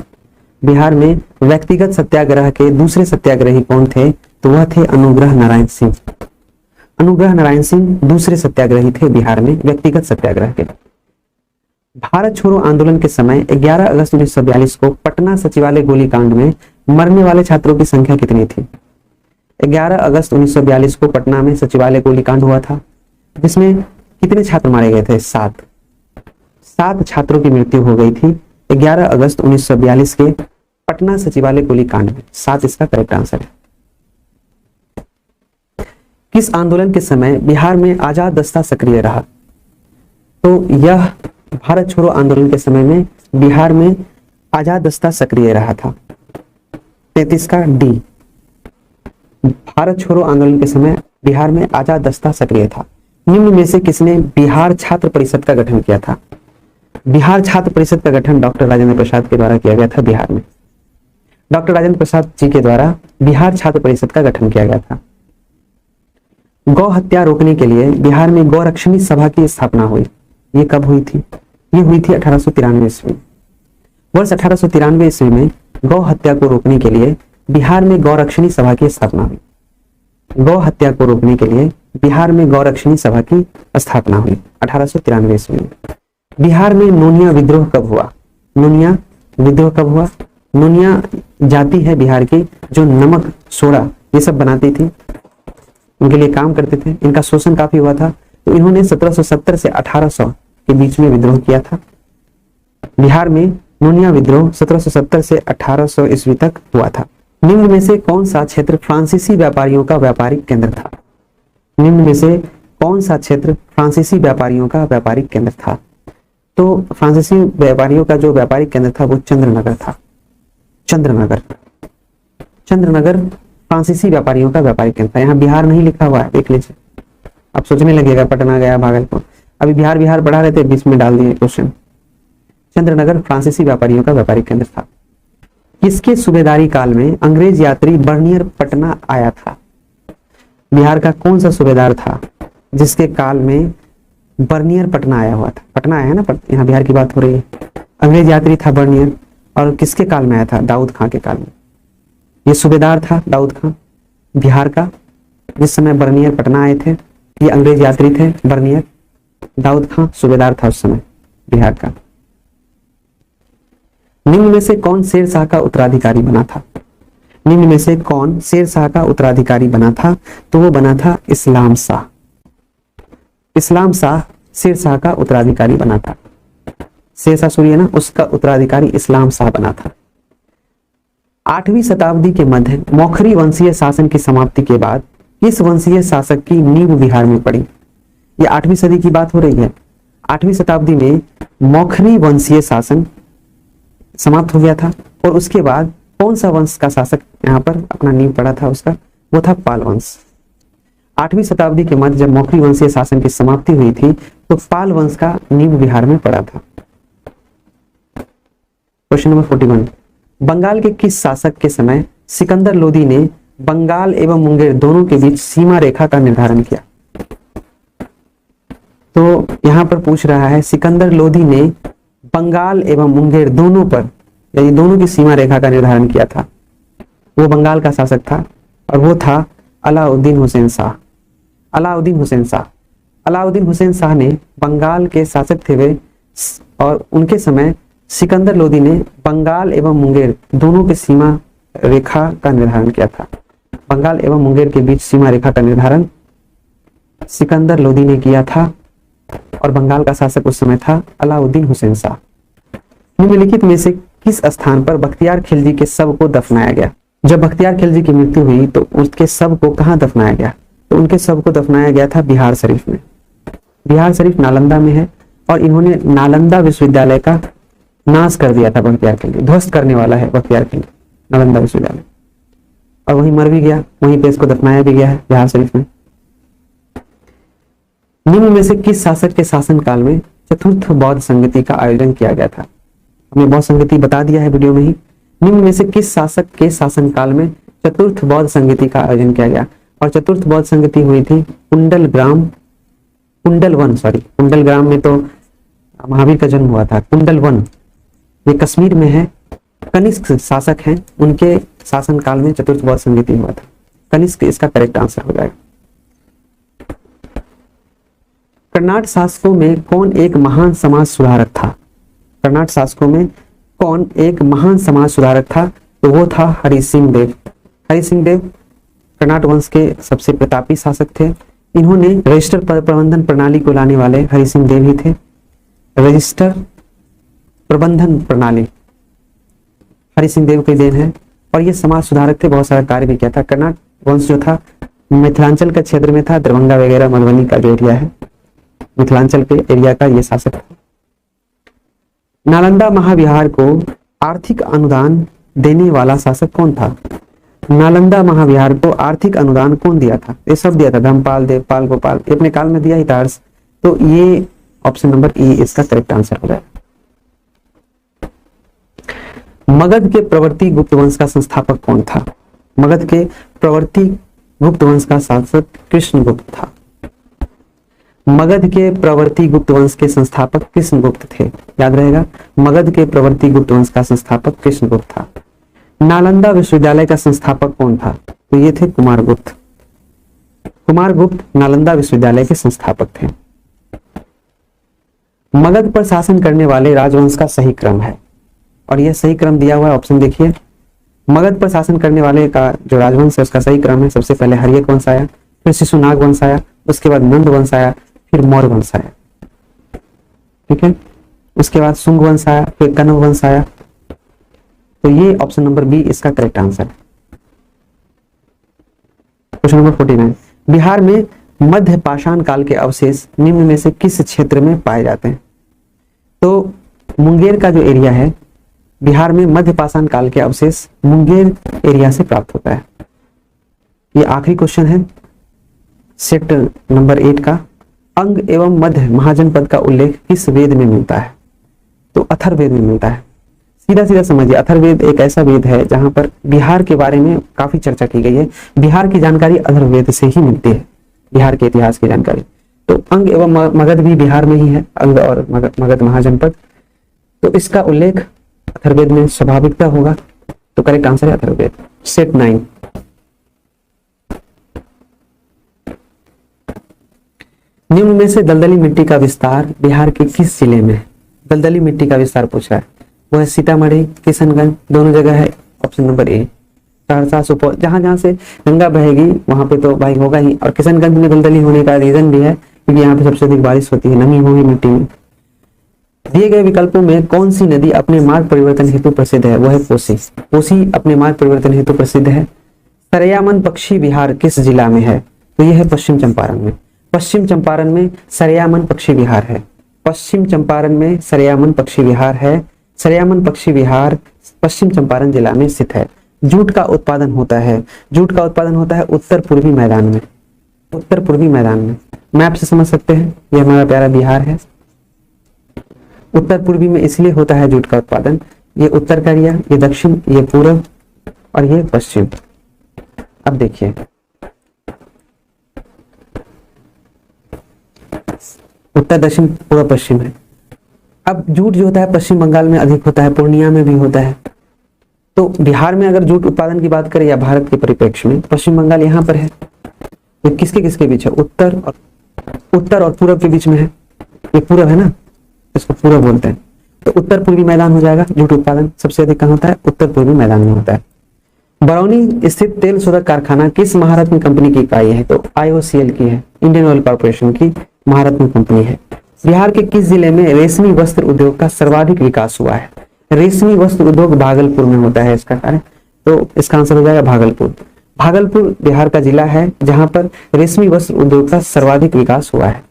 बिहार में व्यक्तिगत सत्याग्रह के दूसरे सत्याग्रही कौन थे? तो वह थे अनुग्रह नारायण सिंह। अनुग्रह नारायण सिंह दूसरे सत्याग्रही थे बिहार में व्यक्तिगत सत्याग्रह के। भारत छोड़ो आंदोलन के समय 11 अगस्त 1942 को पटना सचिवालय गोलीकांड में मरने वाले छात्रों की संख्या कितनी थी? 11 अगस्त 1942 को पटना में सचिवालय गोलीकांड हुआ था जिसमें कितने छात्र मारे गए थे? 7 छात्रों की मृत्यु हो गई थी 11 अगस्त 1942 के पटना सचिवालय गोलीकांड में। 7 इसका करेक्ट आंसर है। किस आंदोलन के समय बिहार में आजाद दस्ता सक्रिय रहा? तो यह भारत छोड़ो आंदोलन के समय में बिहार में आजाद दस्ता सक्रिय रहा था। 33 का डी। भारत छोड़ो आंदोलन के समय बिहार में आजाद दस्ता सक्रिय था। निम्न में से किसने बिहार छात्र परिषद का गठन किया था? बिहार छात्र परिषद का गठन डॉक्टर राजेंद्र प्रसाद के द्वारा किया गया था बिहार में। डॉक्टर राजेंद्र प्रसाद जी के द्वारा बिहार छात्र परिषद का गठन किया गया था। गौ हत्या रोकने के लिए बिहार में गौरक्षणी सभा की स्थापना हुई। ये कब हुई थी? ये हुई थी 1893 ईस्वी। वर्ष 1893 ईस्वी में गौ हत्या को रोकने के लिए बिहार में गौरक्षणी सभा की स्थापना हुई। गौ हत्या को रोकने के लिए बिहार में गौरक्षणी सभा की स्थापना हुई 1893 ईस्वी में। बिहार में नोनिया विद्रोह कब हुआ? नोनिया विद्रोह कब हुआ? नोनिया जाति है बिहार की जो नमक, सोडा ये सब बनाती थी, उनके लिए काम करते थे। इनका शोषण काफी हुआ था तो इन्होंने 1770 से 1800 के बीच में विद्रोह किया था। बिहार में नोनिया विद्रोह 1770 से 1800 ईस्वी तक हुआ था। निम्न में से कौन सा क्षेत्र फ्रांसीसी व्यापारियों का व्यापारिक केंद्र था? निम्न में से कौन सा क्षेत्र फ्रांसीसी व्यापारियों का व्यापारिक केंद्र था? तो फ्रांसीसी व्यापारियों का जो व्यापारिक केंद्र था वो चंद्रनगर था। चंद्रनगर फ्रांसीसी व्यापारियों का व्यापारिक केंद्र था। यहाँ बिहार नहीं लिखा हुआ है, देख लीजिए। आप सोचने लगेगा पटना गया, भागलपुर, अभी बिहार पढ़ा रहे थे, बीच में डाल दिए क्वेश्चन। चंद्रनगर फ्रांसीसी व्यापारियों का व्यापारिक केंद्र था। किसके सूबेदारी काल में अंग्रेज यात्री बर्नियर पटना आया था? बिहार का कौन सा सूबेदार था जिसके काल में बर्नियर पटना आया हुआ था? पटना आया है ना, यहाँ बिहार की बात हो रही है। अंग्रेज यात्री था बर्नियर, और किसके काल में आया था? दाऊद खां के काल में। ये सूबेदार था दाऊद खां बिहार का, जिस समय बर्नियर पटना आए थे। ये अंग्रेज यात्री थे बर्नियर, दाऊद खां सूबेदार था उस समय बिहार का। निम्न में से कौन शेर शाह का उत्तराधिकारी बना था? निम्न में से कौन शेर शाह का उत्तराधिकारी बना था? तो वो बना था इस्लाम शाह। इस्लाम शाह शेर शाह का उत्तराधिकारी बना था। शेर शाह सूरी है ना, उसका उत्तराधिकारी इस्लाम शाह बना था। 8वीं शताब्दी के मध्य मौखरी वंशीय शासन की समाप्ति के बाद किस वंशीय शासक की नींव बिहार में पड़ी? ये 8वीं सदी की बात हो रही है। 8वीं शताब्दी में मौखरी वंशीय शासन समाप्त हो गया था, और उसके बाद कौन सा वंश का शासक यहाँ पर अपना नींव पड़ा था? उसका वो था पाल वंश। 8वीं शताब्दी के मध्य जब मौखरी वंशीय शासन की समाप्ति हुई थी तो पाल वंश का नींव बिहार में पड़ा था। क्वेश्चन नंबर 41, बंगाल के किस शासक के समय सिकंदर लोदी ने बंगाल एवं मुंगेर दोनों के बीच सीमा रेखा का निर्धारण किया? तो यहां पर पूछ रहा है सिकंदर लोदी ने बंगाल एवं मुंगेर दोनों पर, यानी दोनों की सीमा रेखा का निर्धारण किया था। वो बंगाल का शासक था और वो था अलाउद्दीन हुसैन शाह। अलाउद्दीन हुसैन शाह, अलाउद्दीन हुसैन शाह ने बंगाल के शासक थे वे, और उनके समय सिकंदर लोदी ने बंगाल एवं मुंगेर दोनों की सीमा रेखा का निर्धारण किया था। बंगाल एवं मुंगेर के बीच सीमा रेखा का निर्धारण सिकंदर लोदी ने किया था और बंगाल का शासक उस समय था अलाउद्दीन हुसैन शाह। निम्नलिखित में से किस स्थान पर बख्तियार खिलजी के शव को दफनाया गया? जब बख्तियार खिलजी की मृत्यु हुई तो उसके शव को कहां दफनाया गया? तो उनके शव को दफनाया गया था बिहार शरीफ में। बिहार शरीफ नालंदा में है और इन्होंने नालंदा विश्वविद्यालय का नाश कर दिया था। बख्तियार खिलजी ध्वस्त करने वाला है बख्तियार खिलजी नालंदा विश्वविद्यालय, और वहीं मर भी गया, वहीं पे इसको दफनाया भी गया है बिहार शरीफ में। निम्न में से किस शासक के शासनकाल में चतुर्थ बौद्ध संगति का आयोजन किया गया था? हमने बौद्ध संगति बता दिया है वीडियो में ही। निम्न में से किस शासक के शासनकाल में चतुर्थ बौद्ध संगति का आयोजन किया गया? और चतुर्थ बौद्ध संगति हुई थी कुंडलग्राम, कुंडलग्राम में तो महावीर का जन्म हुआ था। कुंडलवन ये कश्मीर में है, कनिष्क शासक हैं, उनके शासनकाल में चतुर्थ बौद्ध संगति हुआ था। कनिष्क इसका करेक्ट आंसर हो जाएगा। कर्नाट शासकों में कौन एक महान समाज सुधारक था? कर्नाट शासकों में कौन एक महान समाज सुधारक था? तो वो था हरि सिंह देव। हरि सिंह देव कर्नाट वंश के सबसे प्रतापी शासक थे। इन्होंने रजिस्टर प्रबंधन प्रणाली को लाने वाले हरि सिंह देव ही थे। रजिस्टर प्रबंधन प्रणाली हरि सिंह देव की देन है और ये समाज सुधारक थे, बहुत सारा कार्य भी किया था। कर्नाट वंश जो था मिथिलांचल के क्षेत्र में था, दरभंगा वगैरह मधुबनी का जो एरिया है मिथिलांचल के एरिया का ये शासक था। नालंदा महाविहार को आर्थिक अनुदान देने वाला शासक कौन था? नालंदा महाविहार को आर्थिक अनुदान कौन दिया था? ये सब दिया था, धर्मपाल, देवपाल, गोपाल, अपने काल में दिया ही था। तो ये ऑप्शन नंबर ई इसका करेक्ट आंसर हो जाएगा। मगध के प्रवर्ती गुप्त वंश का संस्थापक कौन था? मगध के प्रवर्ती गुप्त वंश का शासक कृष्णगुप्त था। मगध के प्रवर्ती गुप्त वंश के संस्थापक कृष्णगुप्त थे, याद रहेगा। मगध के प्रवर्ती गुप्त वंश का संस्थापक कृष्णगुप्त था। नालंदा विश्वविद्यालय का संस्थापक कौन था? तो ये थे कुमारगुप्त। कुमारगुप्त नालंदा विश्वविद्यालय के संस्थापक थे। मगध पर शासन करने वाले राजवंश का सही क्रम है, और यह सही क्रम दिया हुआ है, ऑप्शन देखिए। मगध पर शासन करने वाले का जो राजवंश है उसका सही क्रम है, सबसे पहले हर्यक वंश आया, फिर शिशुनाग वंश आया, उसके बाद नंद वंश आया, फिर मौर्य वंश आया, ठीक है। उसके बाद शुंग वंश आया, फिर कण्व वंश आया। तो ये ऑप्शन नंबर बी इसका करेक्ट आंसर है। क्वेश्चन नंबर 49, बिहार में मध्य पाषाण काल के अवशेष निम्न में से किस क्षेत्र में पाए जाते हैं? तो मुंगेर का जो एरिया है, बिहार में मध्य पाषाण काल के अवशेष मुंगेर एरिया से प्राप्त होता है। ये आखिरी क्वेश्चन है सेट नंबर 8 का। अंग एवं मध्य महाजनपद का उल्लेख किस वेद में मिलता है? तो अथर्ववेद में मिलता है। सीधा सीधा समझिए, अथर्ववेद एक ऐसा वेद है जहां पर बिहार के बारे में काफी चर्चा की गई है। बिहार की जानकारी अथर्ववेद से ही मिलती है, बिहार के इतिहास की जानकारी। तो अंग एवं मगध भी बिहार में ही है, अंग और मगध महाजनपद। तो इसका उल्लेख अथर्ववेद में स्वाभाविकता होगा, तो करेक्ट आंसर है अथर्ववेद। सेट 9, निम्न में से दलदली मिट्टी का विस्तार बिहार के किस जिले में है? दलदली मिट्टी का विस्तार पूछ रहा है, वो है सीतामढ़ी, किशनगंज, दोनों जगह है। Option number A. Saharsa, Supaul, जहां जहां से गंगा बहेगी वहां पे तो भाई होगा ही। और किशनगंज में दलदली होने का रीजन भी है क्योंकि यहाँ पे सबसे अधिक बारिश होती है, नमी होगी मिट्टी में। दिए गए विकल्पों में कौन सी नदी अपने मार्ग परिवर्तन हेतु प्रसिद्ध है? वो है कोसी। कोसी अपने मार्ग परिवर्तन हेतु प्रसिद्ध है। सरयामन पक्षी विहार किस जिला में है? तो यह है पश्चिम चंपारण में। पश्चिम चंपारण में सरयामन पक्षी विहार है। पश्चिम चंपारण में सरयामन पक्षी विहार है। सरयामन पक्षी विहार पश्चिम चंपारण जिला में स्थित है। जूट का उत्पादन होता है, जूट का उत्पादन होता है उत्तर पूर्वी मैदान में। उत्तर पूर्वी मैदान में मैप से समझ सकते हैं, यह हमारा प्यारा बिहार है। उत्तर पूर्वी में इसलिए होता है जूट का उत्पादन ये उत्तर का एरिया, ये दक्षिण, ये पूरब और ये पश्चिम। अब देखिए उत्तर, दक्षिण, पूर्व, पश्चिम है। अब जूट जो होता है पश्चिम बंगाल में अधिक होता है, पूर्णिया में भी होता है। तो बिहार में अगर जूट उत्पादन की बात करें या भारत के परिप्रेक्ष्य में, पश्चिम बंगाल यहाँ पर है। ये किसके किसके बीच है? उत्तर और पूरब के बीच में है। ये पूरब है ना, इसको पूरब बोलते हैं। तो उत्तर पूर्वी मैदान हो जाएगा। जूट उत्पादन सबसे अधिक कहाँ होता है? उत्तर पूर्वी मैदान में होता है। बरौनी स्थित तेल शोधक कारखाना किस महारत्न कंपनी की इकाई है? तो IOCL की है, इंडियन ऑयल कॉर्पोरेशन की महारत्न कंपनी है। बिहार के किस जिले में रेशमी वस्त्र उद्योग का सर्वाधिक विकास हुआ है? रेशमी वस्त्र उद्योग भागलपुर में होता है इसका कार्य, तो इसका आंसर हो जाएगा भागलपुर। भागलपुर बिहार का जिला है जहां पर रेशमी वस्त्र उद्योग का सर्वाधिक विकास हुआ है।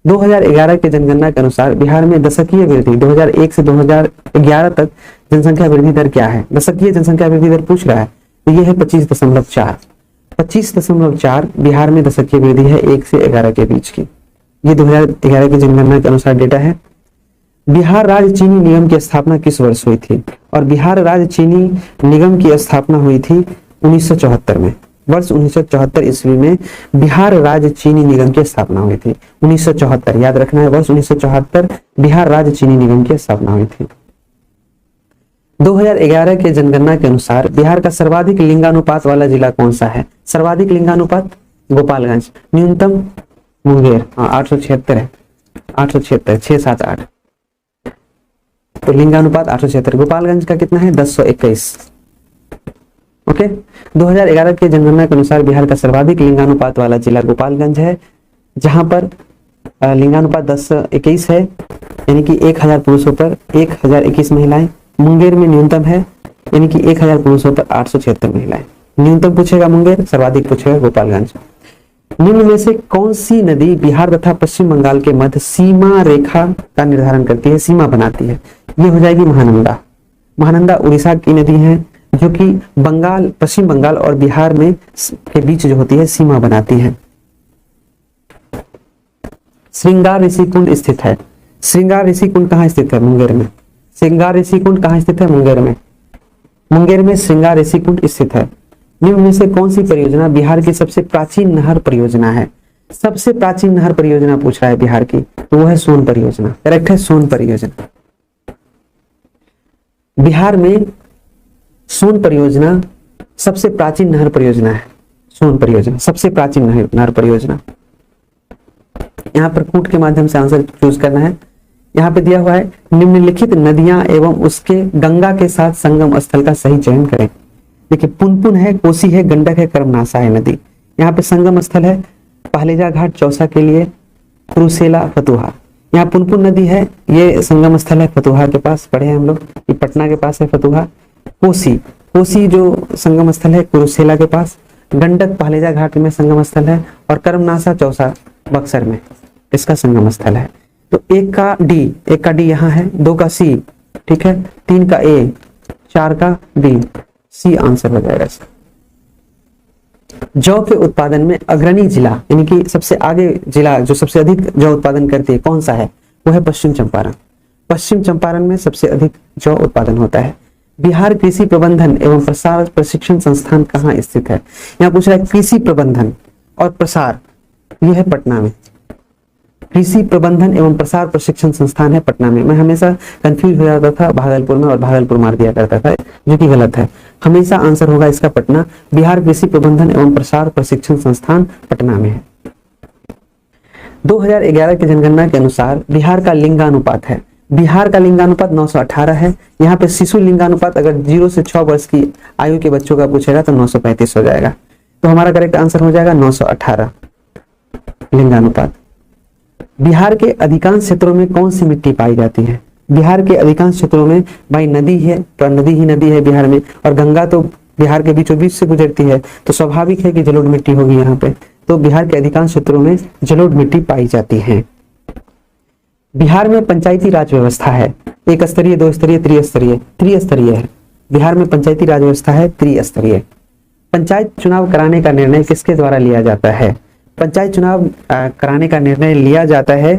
2011 के जनगणना के अनुसार बिहार में दशकीय वृद्धि 2001 से 2011 तक जनसंख्या वृद्धि दर क्या है? दशकीय जनसंख्या वृद्धि दर पूछ रहा है, तो यह है 25.4। 25.4 बिहार में दशकीय वृद्धि है 1 से 11 के बीच की। ये 2011 की जनगणना के अनुसार डेटा है। बिहार राज्य चीनी निगम की स्थापना किस वर्ष हुई थी? और बिहार राज्य चीनी निगम की स्थापना हुई थी 1974 में। वर्ष 1974 ईस्वी में बिहार राज्य चीनी निगम की स्थापना हुई थी। 1974 याद रखना है, वर्ष 1974 बिहार राज्य चीनी निगम की स्थापना हुई थी। 2011 के जनगणना के अनुसार बिहार का सर्वाधिक लिंगानुपात वाला जिला कौन सा है? सर्वाधिक लिंगानुपात गोपालगंज, न्यूनतम मुंगेर। 876 है, 876, 678। तो लिंगानुपात 876। गोपालगंज का कितना है? 1021। ओके। 2011 के जनगणना के अनुसार बिहार का सर्वाधिक लिंगानुपात वाला जिला गोपालगंज है, जहां पर लिंगानुपात 10:21 है, यानी कि 1000 पुरुषों पर 1021 महिलाएं। मुंगेर में न्यूनतम है, यानी कि 1000 पुरुषों पर 876 महिलाएं। न्यूनतम पूछेगा मुंगेर, सर्वाधिक पूछेगा गोपालगंज। निम्न में से कौन सी नदी बिहार तथा पश्चिम बंगाल के मध्य सीमा रेखा का निर्धारण करती है, सीमा बनाती है? ये हो जाएगी महानंदा। महानंदा उड़ीसा की नदी है जो कि बंगाल, पश्चिम बंगाल और बिहार में के बीच जो होती है सीमा बनाती है। श्रृंगार ऋषि कुंड स्थित है। श्रृंगार ऋषि कुंड कहाँ स्थित है? मुंगेर में। श्रृंगार ऋषि कुंड कहाँ स्थित है? मुंगेर में। मुंगेर में श्रृंगार ऋषि कुंड स्थित है। निम्न में से कौन सी परियोजना बिहार की सबसे प्राचीन नहर परियोजना है? सबसे प्राचीन नहर परियोजना पूछ रहा है बिहार की, तो वो है सोन परियोजना। करेक्ट है, सोन परियोजना। बिहार में सोन परियोजना सबसे प्राचीन नहर परियोजना है। सोन परियोजना सबसे प्राचीन नहर परियोजना। यहाँ पर कूट के माध्यम से आंसर चूज करना है। यहाँ पे दिया हुआ है निम्नलिखित नदियां एवं उसके गंगा के साथ संगम स्थल का सही चयन करें। देखिए पुनपुन है, कोसी है, गंडक है, कर्मनाशा है नदी। यहाँ पे संगम स्थल है पहलेजा घाट चौसा के लिए, कुरुसेला, फतुहा। यहाँ पुनपुन नदी है, ये संगम स्थल है फतुहा के पास, पढ़े हैं हम लोग, ये पटना के पास है फतुहा। कोसी जो संगम स्थल है कुरुसेला के पास। गंडक पहलेजा घाट में संगम स्थल है, और कर्मनाशा चौसा बक्सर में इसका संगम स्थल है। तो एक का डी यहाँ है, 2 का सी, ठीक है, 3 का ए, 4 का बी, सी आंसर हो जाएगा इसका। जौ के उत्पादन में अग्रणी जिला, यानी कि सबसे आगे जिला जो सबसे अधिक जौ उत्पादन करती है कौन सा है? वो है पश्चिम चंपारण। पश्चिम चंपारण में सबसे अधिक जौ उत्पादन होता है। बिहार कृषि प्रबंधन एवं प्रसार प्रशिक्षण संस्थान कहाँ स्थित है? यहाँ पूछ रहा है कृषि प्रबंधन और प्रसार, ये है पटना में। कृषि प्रबंधन एवं प्रसार प्रशिक्षण संस्थान है पटना में। मैं हमेशा कंफ्यूज हो जाता था भागलपुर में, और भागलपुर मार दिया करता था, जो कि गलत है। हमेशा आंसर होगा इसका पटना। बिहार कृषि प्रबंधन एवं प्रसार प्रशिक्षण संस्थान पटना में है। 2011 की जनगणना के अनुसार बिहार का लिंगानुपात है, बिहार का लिंगानुपात 918 है। यहाँ पे शिशु लिंगानुपात अगर 0 से 6 वर्ष की आयु के बच्चों का पूछेगा तो 935 हो जाएगा। तो हमारा करेक्ट आंसर हो जाएगा 918 लिंगानुपात। बिहार के अधिकांश क्षेत्रों में कौन सी मिट्टी पाई जाती है? बिहार के अधिकांश क्षेत्रों में भाई नदी है, तो नदी ही नदी है बिहार में, और गंगा तो बिहार के बीचों बीच से गुजरती है, तो स्वाभाविक है कि जलोढ़ मिट्टी होगी यहाँ पे। तो बिहार के अधिकांश क्षेत्रों में जलोढ़ मिट्टी पाई जाती है। बिहार में पंचायती राज व्यवस्था है, 1 स्तरीय, 2 स्तरीय, त्रिस्तरीय है। बिहार में पंचायती राज व्यवस्था है त्रिस्तरीय। पंचायत चुनाव कराने का निर्णय किसके द्वारा लिया जाता है? पंचायत चुनाव कराने का निर्णय लिया जाता है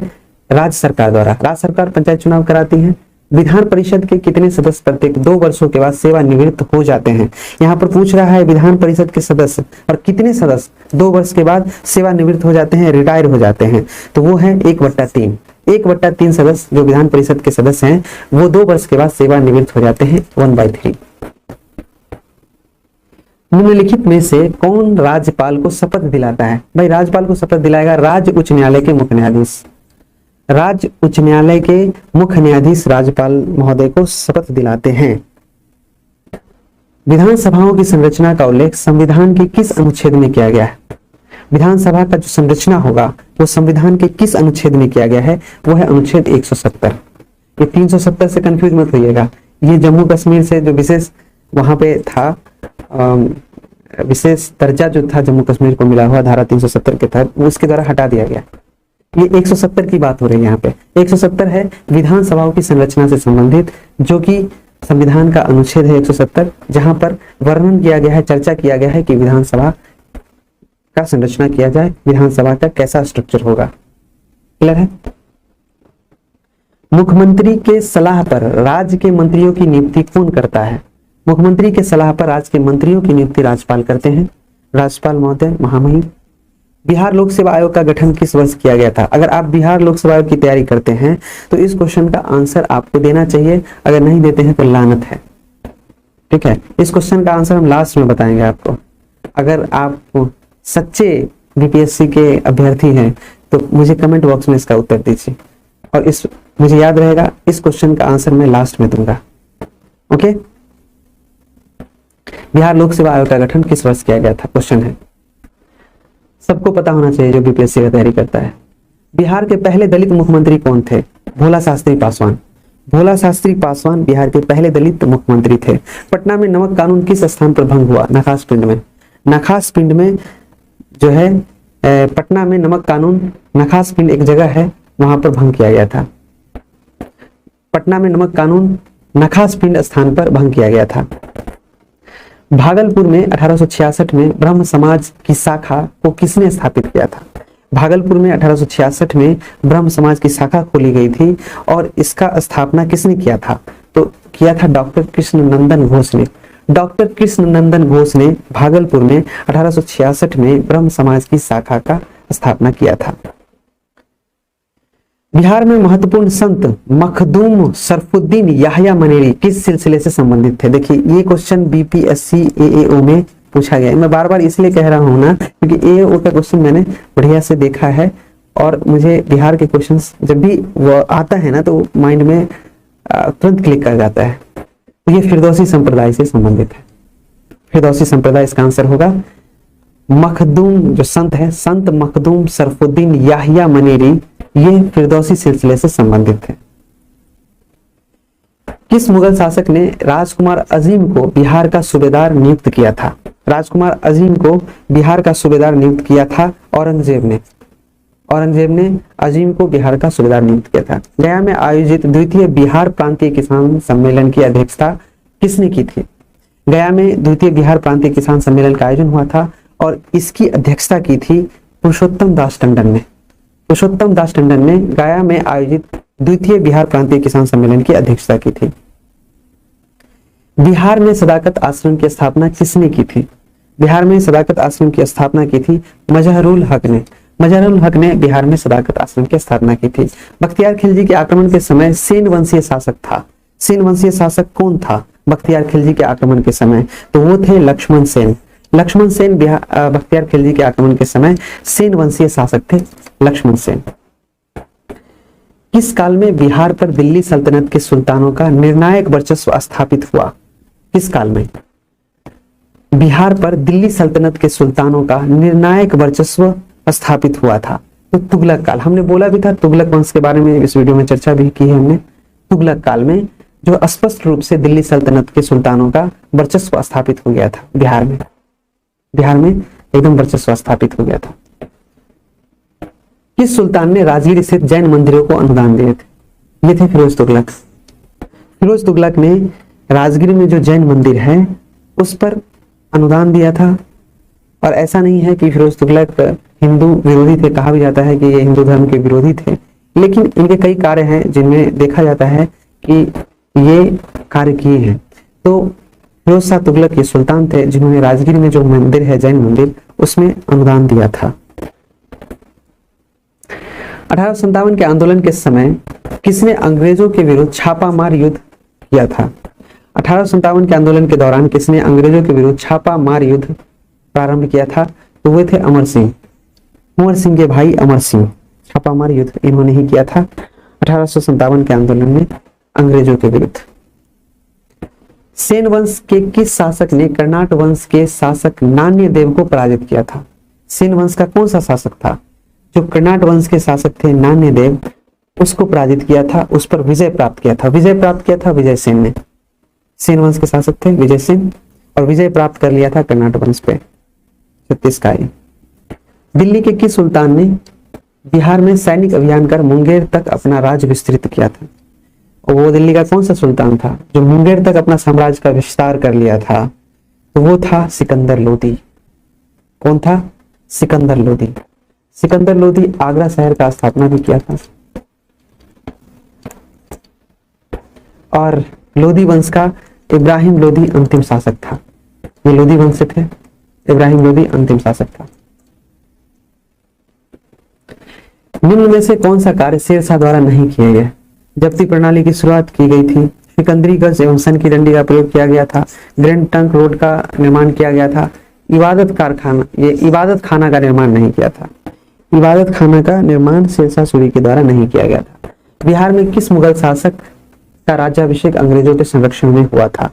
राज्य सरकार द्वारा। राज्य सरकार पंचायत चुनाव कराती है। विधान परिषद के कितने सदस्य प्रत्येक 2 वर्षों के बाद सेवानिवृत्त हो जाते हैं? यहाँ पर पूछ रहा है विधान परिषद के सदस्य और कितने सदस्य 2 वर्ष के बाद सेवानिवृत्त हो जाते हैं, रिटायर हो जाते हैं, तो वो है 1/3। 1/3 सदस्य जो विधान परिषद के सदस्य हैं वो 2 वर्ष के बाद सेवानिवृत्त हो जाते हैं, 1/3। निम्नलिखित में से कौन राज्यपाल को शपथ दिलाता है? भाई राज्यपाल को शपथ दिलाएगा राज्य उच्च न्यायालय के मुख्य न्यायाधीश। राज्य उच्च न्यायालय के मुख्य न्यायाधीश राज्यपाल महोदय को शपथ दिलाते हैं। विधानसभाओं की संरचना का उल्लेख संविधान के किस अनुच्छेद में किया गया है? विधानसभा का जो संरचना होगा वो संविधान के किस अनुच्छेद में किया गया है? वो है अनुच्छेद 170। ये 370 से कंफ्यूज मत होइएगा, ये जम्मू कश्मीर से जो विशेष वहां पे था, विशेष दर्जा जो था जम्मू कश्मीर को मिला हुआ धारा 370 के तहत, वो उसके द्वारा हटा दिया गया। ये 170 की बात हो रही है यहाँ पे। 170 है विधानसभाओं की संरचना से संबंधित, जो कि संविधान का अनुच्छेद है 170, जहां पर वर्णन किया गया है, चर्चा किया गया है कि विधानसभा का संरचना किया जाए, विधानसभा का कैसा स्ट्रक्चर होगा। क्लियर है? मुख्यमंत्री के सलाह पर राज्य के मंत्रियों की नियुक्ति कौन करता है? मुख्यमंत्री के सलाह पर राज्य के मंत्रियों की नियुक्ति राज्यपाल करते हैं, राज्यपाल महोदय महामहिम। बिहार लोक सेवा आयोग का गठन किस वर्ष किया गया था? अगर आप बिहार लोक सेवा आयोग की तैयारी करते हैं तो इस क्वेश्चन का आंसर आपको देना चाहिए, अगर नहीं देते हैं तो लानत है। ठीक है, इस क्वेश्चन का आंसर हम लास्ट में बताएंगे आपको। अगर आप सच्चे बीपीएससी के अभ्यर्थी हैं तो मुझे कमेंट बॉक्स में इसका उत्तर दीजिए, और इस मुझे याद रहेगा इस क्वेश्चन का आंसर मैं लास्ट में दूंगा। ओके, बिहार लोक सेवा आयोग का गठन किस वर्ष किया गया था? क्वेश्चन है, सबको पता होना चाहिए जो बीपीएससी की तैयारी करता है। बिहार के पहले दलित मुख्यमंत्री कौन थे? भोला शास्त्री पासवान। भोला शास्त्री पासवान बिहार के पहले दलित मुख्यमंत्री थे। पटना में नमक कानून किस स्थान पर भंग हुआ? नखास पिंड में। नखास पिंड में जो है पटना में नमक कानून, नखास पिंड एक जगह है, वहां पर भंग किया गया था। पटना में नमक कानून नखास पिंड स्थान पर भंग किया गया था। भागलपुर में 1866 में ब्रह्म समाज की शाखा को किसने स्थापित किया था? भागलपुर में 1866 में ब्रह्म समाज की शाखा खोली गई थी और इसका स्थापना किसने किया था? तो किया था डॉक्टर कृष्ण नंदन घोष ने। डॉक्टर कृष्ण नंदन घोष ने भागलपुर में 1866 में ब्रह्म समाज की शाखा का स्थापना किया था। बिहार में महत्वपूर्ण संत मखदूम शरफुद्दीन याह्या मनेरी किस सिलसिले से संबंधित थे? देखिए ये क्वेश्चन बीपीएससी एएओ में पूछा गया है। मैं बार बार इसलिए कह रहा हूं ना क्योंकि एएओ का क्वेश्चन मैंने बढ़िया से देखा है, और मुझे बिहार के क्वेश्चंस जब भी वो आता है ना तो माइंड में तुरंत क्लिक कर जाता है। तो ये फिरदौसी संप्रदाय से संबंधित है। फिरदौसी संप्रदाय इसका आंसर होगा। मखदूम जो संत है, संत मखदूम शरफुद्दीन याह्या मनेरी, ये फिरदौसी सिलसिले से संबंधित है। किस मुगल शासक ने राजकुमार अजीम को बिहार का सूबेदार नियुक्त किया था? राजकुमार अजीम को बिहार का सूबेदार नियुक्त किया था औरंगजेब ने। औरंगजेब ने अजीम को बिहार का सूबेदार नियुक्त किया था। गया में आयोजित द्वितीय बिहार प्रांतीय किसान सम्मेलन की अध्यक्षता किसने की थी? गया में द्वितीय बिहार प्रांतीय किसान सम्मेलन का आयोजन हुआ था और इसकी अध्यक्षता की थी पुरुषोत्तम दास टंडन ने। पुरुषोत्तम दास टंडन ने गया में आयोजित द्वितीय बिहार प्रांतीय किसान सम्मेलन की अध्यक्षता की थी। बिहार में सदाकत आश्रम की स्थापना किसने की थी? बिहार में सदाकत आश्रम की स्थापना की थी मजहरुल हक ने। मजहरुल हक ने बिहार में सदाकत आश्रम की स्थापना की थी। बख्तियार खिलजी के आक्रमण के समय सेन वंशीय शासक था। सेन वंशीय शासक कौन था बख्तियार खिलजी के आक्रमण के समय? तो वो थे लक्ष्मण सेन। लक्ष्मण सेन बख्तियार खिलजी के आक्रमण के समय सेन वंशीय शासक थे लक्ष्मण सेन। किस काल में बिहार पर दिल्ली सल्तनत के सुल्तानों का निर्णायक वर्चस्व स्थापित हुआ? किस काल में बिहार पर दिल्ली सल्तनत के सुल्तानों का निर्णायक वर्चस्व स्थापित हुआ था? तो तुगलक काल। हमने बोला भी था तुगलक वंश के बारे में, इस वीडियो में चर्चा भी की है हमने। तुगलक काल में जो स्पष्ट रूप से दिल्ली सल्तनत के सुल्तानों का वर्चस्व स्थापित हो गया था बिहार में। बिहार में एकदम वर्चस्व स्थापित हो गया था। किस सुल्तान ने राजगीर स्थित जैन मंदिरों को अनुदान दिए थे? ये थे फिरोज तुगलक। फिरोज तुगलक ने राजगीर में जो जैन मंदिर है उस पर अनुदान दिया था। और ऐसा नहीं है कि फिरोज तुगलक हिंदू विरोधी थे, कहा भी जाता है कि ये हिंदू धर्म के विरोधी थे, लेकिन इनके कई कार्य हैं जिनमें देखा जाता है कि ये कार्य किए हैं। तो फिरोज शाह तुगलक ये सुल्तान थे जिन्होंने राजगीर में जो मंदिर है जैन मंदिर उसमें अनुदान दिया था। 1857 के आंदोलन के समय किसने अंग्रेजों के विरुद्ध छापामार युद्ध किया था? 1857 के आंदोलन के दौरान किसने अंग्रेजों के विरुद्ध छापामार युद्ध प्रारंभ किया था? तो वे थे अमर सिंह, कुंवर सिंह के भाई अमर सिंह। छापामार युद्ध इन्होंने ही किया था 1857 के आंदोलन में अंग्रेजों के विरुद्ध। सेन वंश के किस शासक ने कर्नाट वंश के शासक नान्यदेव को पराजित किया था? सेन वंश का कौन सा शासक था जो कर्नाट वंश के शासक थे नान्यदेव, उसको पराजित किया था, उस पर विजय प्राप्त किया था? विजय प्राप्त किया था विजय सेन ने। सेन वंश के शासक थे विजय सेन और विजय प्राप्त कर लिया था कर्नाट वंश पे। 36 का ये। दिल्ली के किस सुल्तान ने बिहार में सैनिक अभियान कर मुंगेर तक अपना राज विस्तृत किया था? और वो दिल्ली का कौन सा सुल्तान था जो मुंगेर तक अपना साम्राज्य का विस्तार कर लिया था? तो वो था सिकंदर लोदी। कौन था? सिकंदर लोदी। सिकंदर लोदी आगरा शहर का स्थापना भी किया था और लोदी वंश का इब्राहिम लोदी अंतिम शासक था। ये लोदी वंश से थे, इब्राहिम लोदी अंतिम शासक था। निम्न में से कौन सा कार्य शेरशाह द्वारा नहीं किया गया? जब्ती प्रणाली की शुरुआत की गई थी, सिकंदरी गज एवं सन की डंडी का प्रयोग किया गया था, ग्रैंड ट्रंक रोड का निर्माण किया गया था, इबादत खाना का निर्माण नहीं किया था। इबादत खाना का निर्माण शेरशाह सूरी के द्वारा नहीं किया गया था। बिहार में किस मुगल शासक का राज्याभिषेक अंग्रेजों के संरक्षण में हुआ था?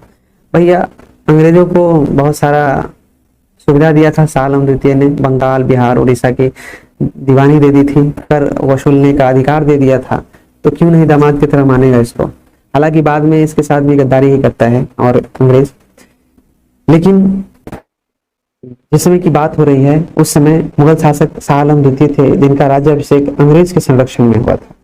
भैया अंग्रेजों को बहुत सारा सुविधा दिया था शाह आलम द्वितीय ने। बंगाल, बिहार, उड़ीसा की दीवानी दे दी थी, कर वसूलने का अधिकार दे दिया था, तो क्यों नहीं दामाद की तरह मानेगा इसको? हालांकि बाद में इसके साथ भी गद्दारी ही करता है और अंग्रेज। लेकिन जिस समय की बात हो रही है उस समय मुगल शासक शाह आलम द्वितीय थे जिनका राज्याभिषेक अंग्रेज के संरक्षण में हुआ था।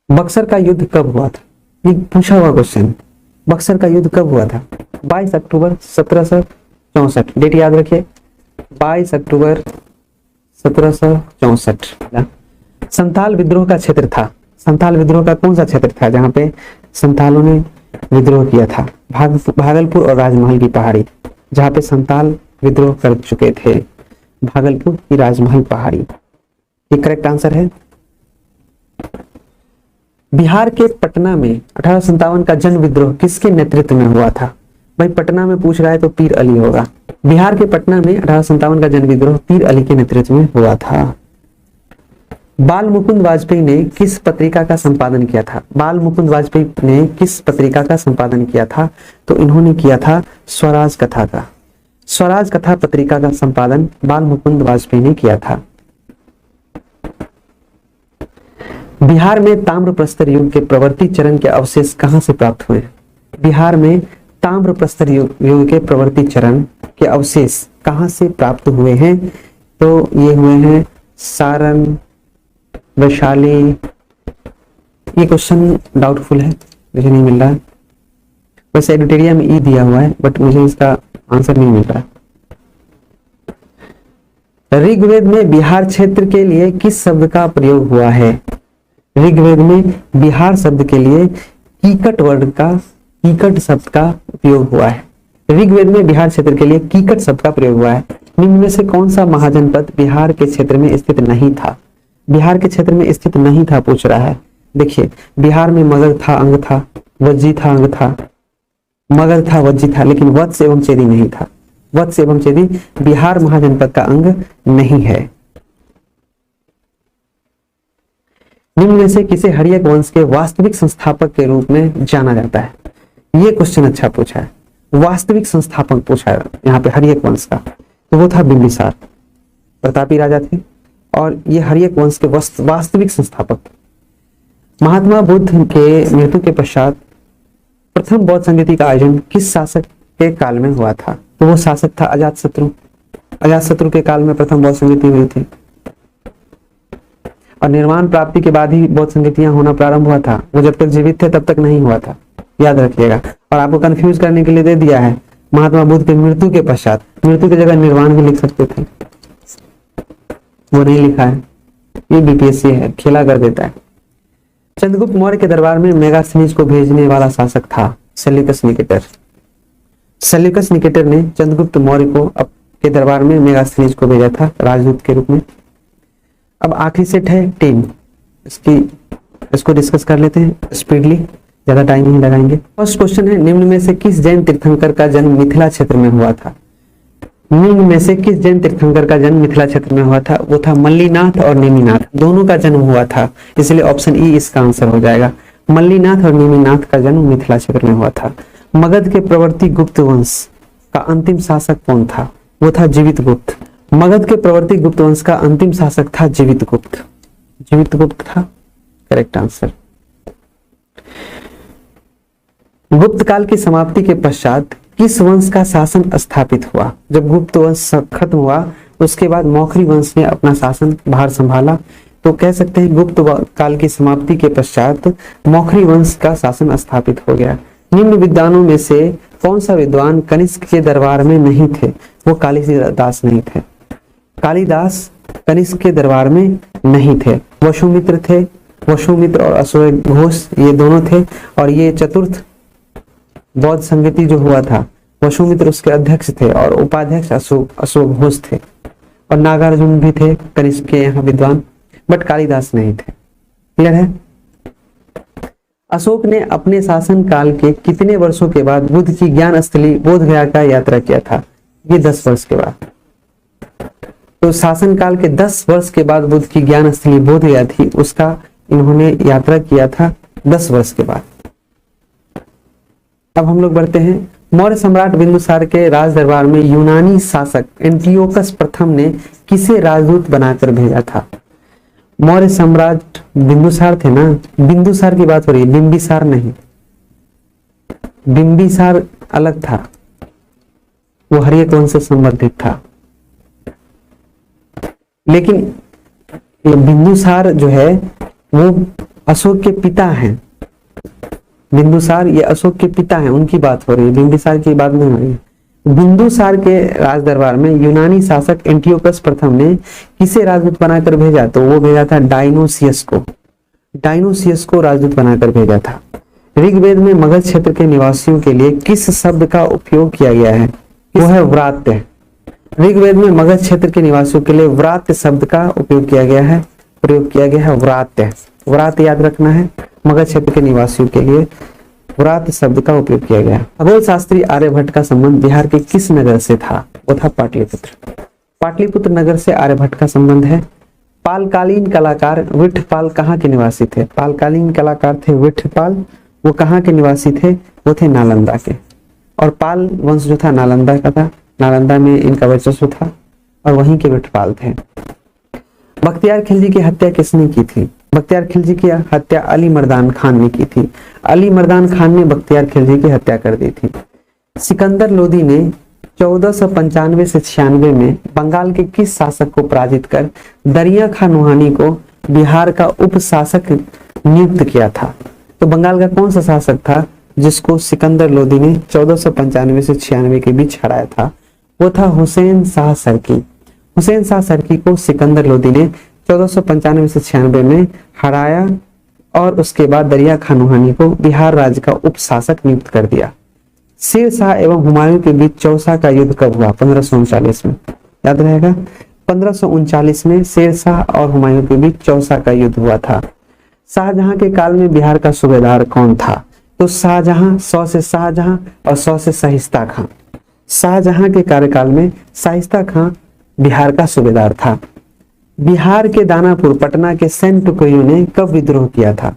बक्सर का युद्ध कब हुआ था? ये पूछा हुआ क्वेश्चन। बक्सर का युद्ध कब हुआ था? 22 अक्टूबर 1764। डेट याद रखिए, 22 अक्टूबर 1764। संथाल विद्रोह का क्षेत्र था। संथाल विद्रोह का कौन सा क्षेत्र था जहां पे संथालों ने विद्रोह किया था? भागलपुर और राजमहल की पहाड़ी, जहां पे संथाल विद्रोह कर चुके थे। भागलपुर की राजमहल पहाड़ी ये करेक्ट आंसर है। बिहार के पटना में 1857 का जन विद्रोह किसके नेतृत्व में हुआ था? भाई पटना में पूछ रहा है तो पीर अली होगा। बिहार के पटना में 1857 का जन विद्रोह पीर अली के नेतृत्व में हुआ था। बाल मुकुंद वाजपेयी ने किस पत्रिका का संपादन किया था? बाल मुकुंद वाजपेयी ने किस पत्रिका का संपादन किया था? तो इन्होंने किया था स्वराज कथा का। स्वराज कथा पत्रिका का संपादन बाल मुकुंद वाजपेयी ने किया था। बिहार में ताम्रप्रस्तर युग के प्रवर्ती चरण के अवशेष कहां से प्राप्त हुए? बिहार में ताम्रप्रस्तर युग के प्रवर्ती चरण के अवशेष कहां से प्राप्त हुए हैं? तो ये हुए हैं सारण, वैशाली। ये क्वेश्चन डाउटफुल है, मुझे नहीं मिल रहा है। वैसे एडिटोरिया में ई दिया हुआ है बट मुझे इसका आंसर नहीं मिल रहा। ऋग्वेद में बिहार क्षेत्र के लिए किस शब्द का प्रयोग हुआ है? ऋग्वेद में बिहार शब्द के लिए कीकट शब्द का उपयोग हुआ है। ऋग्वेद में बिहार क्षेत्र के लिए कीकट शब्द का प्रयोग हुआ है। निम्न में से कौन सा महाजनपद बिहार के क्षेत्र में स्थित नहीं था? बिहार के क्षेत्र में स्थित नहीं था पूछ रहा है। देखिए बिहार में मगध था, अंग था, वज्जी था, अंग था, मगध था, वज्जी था, लेकिन वत्स एवं चेदी नहीं था। वत्स एवं चेदी बिहार महाजनपद का अंग नहीं है। निम्न में से किसे हर्यक वंश के वास्तविक संस्थापक के रूप में जाना जाता है? ये क्वेश्चन अच्छा पूछा है। वास्तविक संस्थापक पूछा है यहाँ पे हर्यक वंश का, तो वो था बिंबिसार। प्रतापी राजा थे और ये हर्यक वंश के वास्तविक संस्थापक। महात्मा बुद्ध के मृत्यु के पश्चात प्रथम बौद्ध संगति का आयोजन किस शासक के काल में हुआ था? तो वो शासक था अजातशत्रु। अजातशत्रु के काल में प्रथम बौद्ध संगति हुई थी और निर्माण प्राप्ति के बाद ही बौद्ध संगतियां होना प्रारंभ हुआ था। वो जब तक जीवित थे तब तक नहीं हुआ था, याद रखिएगा। और आपको कंफ्यूज करने के लिए दे दिया है महात्मा बुद्ध के मृत्यु के पश्चात। मृत्यु की जगह निर्वाण भी लिख सकते थे, वो नहीं लिखा है। ये बीपीएससी है, खेला कर देता है। चंद्रगुप्त मौर्य के दरबार में मेगास्थनीज को भेजने वाला शासक था सेल्यूकस निकेटर। सेल्यूकस निकेटर ने चंद्रगुप्त मौर्य को के दरबार में मेगास्थनीज को भेजा था राजदूत के रूप में। अब आखिरी सेट है 10, इसको डिस्कस कर लेते हैं स्पीडली, ज्यादा टाइम नहीं लगाएंगे। फर्स्ट क्वेश्चन है, निम्न में से किस जैन तीर्थंकर का जन्म मिथिला क्षेत्र में हुआ था? निम्न में से किस जैन तीर्थंकर का जन्म मिथिला क्षेत्र में हुआ था? वो था मल्लीनाथ और नेमिनाथ, दोनों का जन्म हुआ था, इसलिए ऑप्शन ई इसका आंसर हो जाएगा। मल्लीनाथ और नेमिनाथ का जन्म मिथिला क्षेत्र में हुआ था। मगध के प्रवर्ती गुप्त वंश का अंतिम शासक कौन था? वो था जीवित गुप्त। मगध के प्रवर्ती गुप्त वंश का अंतिम शासक था जीवित गुप्त। जीवित गुप्त था करेक्ट आंसर। गुप्त काल की समाप्ति के पश्चात किस वंश का शासन स्थापित हुआ? जब गुप्त वंश खत्म हुआ उसके बाद मौखरी वंश ने अपना शासन भार संभाला, तो कह सकते हैं गुप्त काल की समाप्ति के पश्चात मौखरी वंश का शासन स्थापित हो गया। निम्न विद्वानों में से कौन सा विद्वान कनिष्क के दरबार में नहीं थे? वो कालिदास नहीं थे। कालिदास कनिष्क के दरबार में नहीं थे। वसुमित्र थे, वसुमित्र और अशोक घोष ये दोनों थे, और ये चतुर्थ बौद्ध संगति जो हुआ था वसुमित्र उसके अध्यक्ष थे और उपाध्यक्ष अशोक घोष थे, और नागार्जुन भी थे कनिष्क के यहाँ विद्वान, बट कालिदास नहीं थे। क्लियर है? अशोक ने अपने शासन काल के कितने वर्षों के बाद बुद्ध की ज्ञान स्थली बोधगया का यात्रा किया था? ये 10 वर्ष के बाद। तो शासन काल के 10 वर्ष के बाद बुद्ध की ज्ञान स्थली बोधगया थी, उसका इन्होंने यात्रा किया था 10 वर्ष के बाद। अब हम लोग बढ़ते हैं। मौर्य सम्राट बिंदुसार के राज दरबार में यूनानी शासक एंटियोकस प्रथम ने किसे राजदूत बनाकर भेजा था? मौर्य सम्राट बिंदुसार थे ना, बिंदुसार की बात हो रही है, बिंबिसार नहीं। बिंबिसार अलग था, वो हर्यक वंश से संबंधित था, लेकिन ये बिंदुसार जो है वो अशोक के पिता हैं। बिंदुसार ये अशोक के पिता हैं, उनकी बात हो रही है, बिंबिसार की बात नहीं हो रही है। बिंदुसार के राज दरबार में यूनानी शासक एंटियोकस प्रथम ने किसे राजदूत बनाकर भेजा? तो वो भेजा था डायनोसियस को। डायनोसियस को राजदूत बनाकर भेजा था। ऋग्वेद में मगध क्षेत्र के निवासियों के लिए किस शब्द का उपयोग किया गया है? वो है व्रात्य। ऋग्वेद में मगध क्षेत्र के निवासियों के लिए व्रात्य शब्द का उपयोग किया गया है, प्रयोग किया गया है व्रात्य। व्रात्य याद रखना है, मगध क्षेत्र के निवासियों के लिए व्रात्य शब्द का उपयोग किया गया। खगोल शास्त्री आर्यभट्ट का संबंध बिहार के किस नगर से था? वो था पाटलिपुत्र। पाटलिपुत्र नगर से आर्यभट्ट का संबंध है। पालकालीन कलाकार विठपाल कहाँ के निवासी थे? पालकालीन कलाकार थे विठपाल, वो कहाँ के निवासी थे? वो थे नालंदा के, और पाल वंश जो था नालंदा का था, नालंदा में इनका वर्चस्व था और वहीं के विठपाल थे। बख्तियार खिलजी की हत्या किसने की थी? बख्तियार खिलजी की हत्या अली मर्दान खान ने की थी। अली मर्दान खान ने बख्तियार खिलजी की हत्या कर दी थी। सिकंदर लोदी ने 1495 से 96 में बंगाल के किस शासक को पराजित कर दरिया खां नूहानी को बिहार का उप शासक नियुक्त किया था? तो बंगाल का कौन सा शासक था जिसको सिकंदर लोदी ने 1495 से 96 के बीच हराया था? वो था हुसैन शाह सरकी। हुसैन शाह सरकी को सिकंदर लोदी ने 1495 से 96 में हराया और उसके बाद दरिया खां नूहानी को बिहार राज्य का उप शासक नियुक्त कर दिया। शेर शाह एवं हुमायूं के बीच चौसा का युद्ध कब हुआ? 1539 में, याद रहेगा। 1539 में शेर शाह और हुमायूं के बीच चौसा का युद्ध हुआ था। शाहजहां के काल में बिहार का सूबेदार कौन था? तो शाहजहां, 100 से शाहजहां और 100 से शाहिस्ता खां। शाहजहां के कार्यकाल में शाहिस्ता खां बिहार का सूबेदार था। बिहार के दानापुर पटना के सैन्य टुकड़ियों ने कब विद्रोह किया था?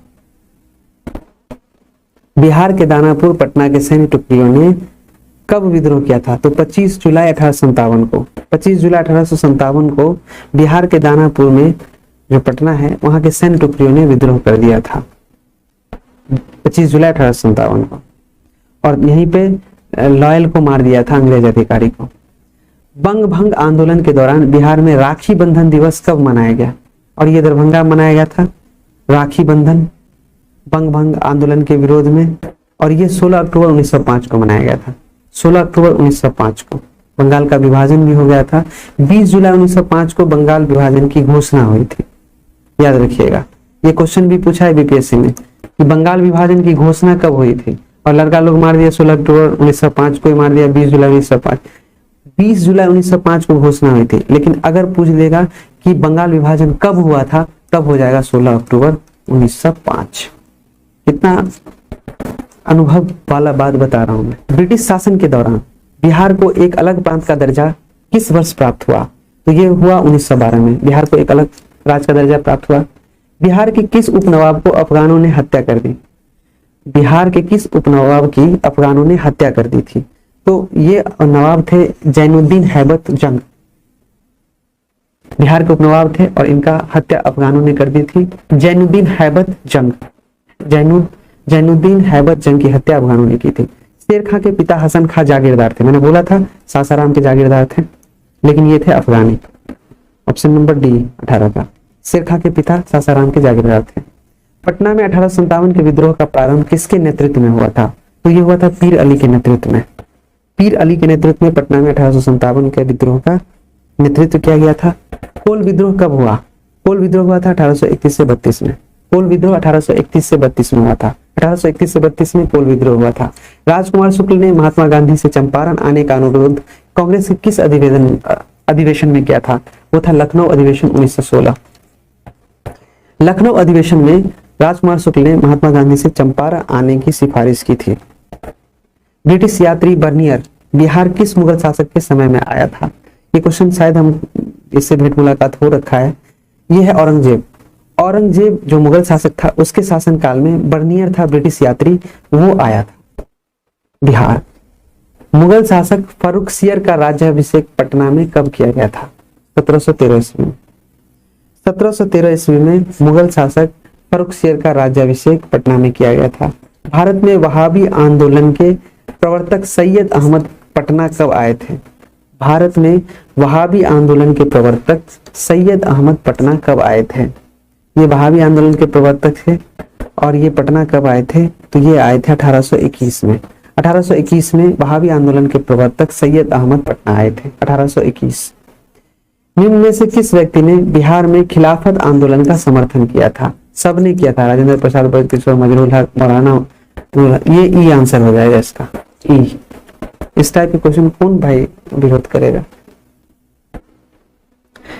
बिहार के दानापुर पटना के सैन्य टुकड़ियों ने कब विद्रोह किया था? तो 25 जुलाई 1857 को। 25 जुलाई 1857 को बिहार के दानापुर में जो पटना है वहां के सैन्य टुकड़ियों ने विद्रोह कर दिया था 25 जुलाई 1857 को, और यहीं पे लॉयल को मार दिया था, अंग्रेज अधिकारी को। बंग भंग आंदोलन के दौरान बिहार में राखी बंधन दिवस कब मनाया गया? और ये दरभंगा मनाया गया था राखी बंधन बंग भंग आंदोलन के विरोध में, और ये 16 अक्टूबर 1905 को मनाया गया था। 16 अक्टूबर 1905 को बंगाल का विभाजन भी हो गया था। 20 जुलाई 1905 को बंगाल विभाजन की घोषणा हुई थी। याद रखिएगा। ये क्वेश्चन भी पूछा है बीपीएससी में कि बंगाल विभाजन की घोषणा कब हुई थी, और लड़का लोग मार दिया 16 अक्टूबर 1905 को, मार दिया 20 जुलाई 1905। 20 जुलाई 1905 को घोषणा हुई थी, लेकिन अगर पूछ देगा कि बंगाल विभाजन कब हुआ था, तब हो जाएगा 16 अक्टूबर 1905। कितना अनुभव वाला बात बता रहा हूं मैं। ब्रिटिश शासन के दौरान बिहार को एक अलग प्रांत का दर्जा किस वर्ष प्राप्त हुआ, तो ये हुआ 1912 में बिहार को एक अलग राज्य का दर्जा प्राप्त हुआ। बिहार के किस उपनवाब को अफगानों ने हत्या कर दी, बिहार के किस उपनवाब की अफगानों ने हत्या कर दी थी, तो ये नवाब थे जैनुद्दीन हैबत जंग, बिहार के उपनवाब थे और इनका हत्या अफगानों ने कर दी थी। जैनुद्दीन हैबत जंग, जैनुद्दीन हैबत जंग की हत्या अफगानों ने की थी। शेर खां के पिता हसन खां जागीरदार थे, मैंने बोला था सासाराम के जागीरदार थे, लेकिन ये थे अफगानी। ऑप्शन नंबर डी 18 का, शेर खां के पिता सासाराम के जागीरदार थे। पटना में 1857 के विद्रोह का प्रारंभ किसके नेतृत्व में हुआ था, तो ये हुआ था पीर अली के नेतृत्व में। पीर अली के नेतृत्व में पटना में 1857 के विद्रोह का नेतृत्व किया गया था। कोल विद्रोह कब हुआ, कोल विद्रोह हुआ था 1831 से 32 में। कोल विद्रोह 1831 से 32 में हुआ था। 1831 से 32 में कोल विद्रोह हुआ था। राजकुमार शुक्ल ने महात्मा गांधी से चंपारण आने का अनुरोध कांग्रेस के किस अधिवेशन में किया था, वो था लखनऊ अधिवेशन 1916। लखनऊ अधिवेशन में राजकुमार शुक्ल ने महात्मा गांधी से चंपारण आने की सिफारिश की थी। ब्रिटिश यात्री बर्नियर बिहार किस मुगल शासक के समय में आया था, ये क्वेश्चन शायद हम इससे भेंट मुलाकात हो रखा है। ये है औरंगजेब। औरंगजेब जो मुगल शासक था उसके शासन काल में बर्नियर था ब्रिटिश यात्री, वो आया था बिहार। मुगल शासक फर्रुखसियर का राज्याभिषेक पटना में कब किया गया था, 1713 ईस्वी में। 1713 ईस्वी में मुगल शासक फर्रुखसियर का राज्याभिषेक पटना में किया गया था। भारत में वहाबी आंदोलन के प्रवर्तक सैयद अहमद पटना कब आए थे, भारत में वहाबी आंदोलन के प्रवर्तक सैयद अहमद पटना कब आए थे। ये वहाबी आंदोलन के प्रवर्तक थे और ये पटना कब आए थे, तो ये आए थे 1821 में। 1821 में वहाबी आंदोलन के प्रवर्तक सैयद अहमद पटना आए थे 1821। निम्न में से किस व्यक्ति ने बिहार में खिलाफत आंदोलन का समर्थन किया था, सबने किया था, राजेंद्र प्रसाद, बख्तियार, मजरूल हक, मौलाना। ये ई आंसर हो जाएगा इसका, ई। इस टाइप के क्वेश्चन कौन भाई विरोध करेगा।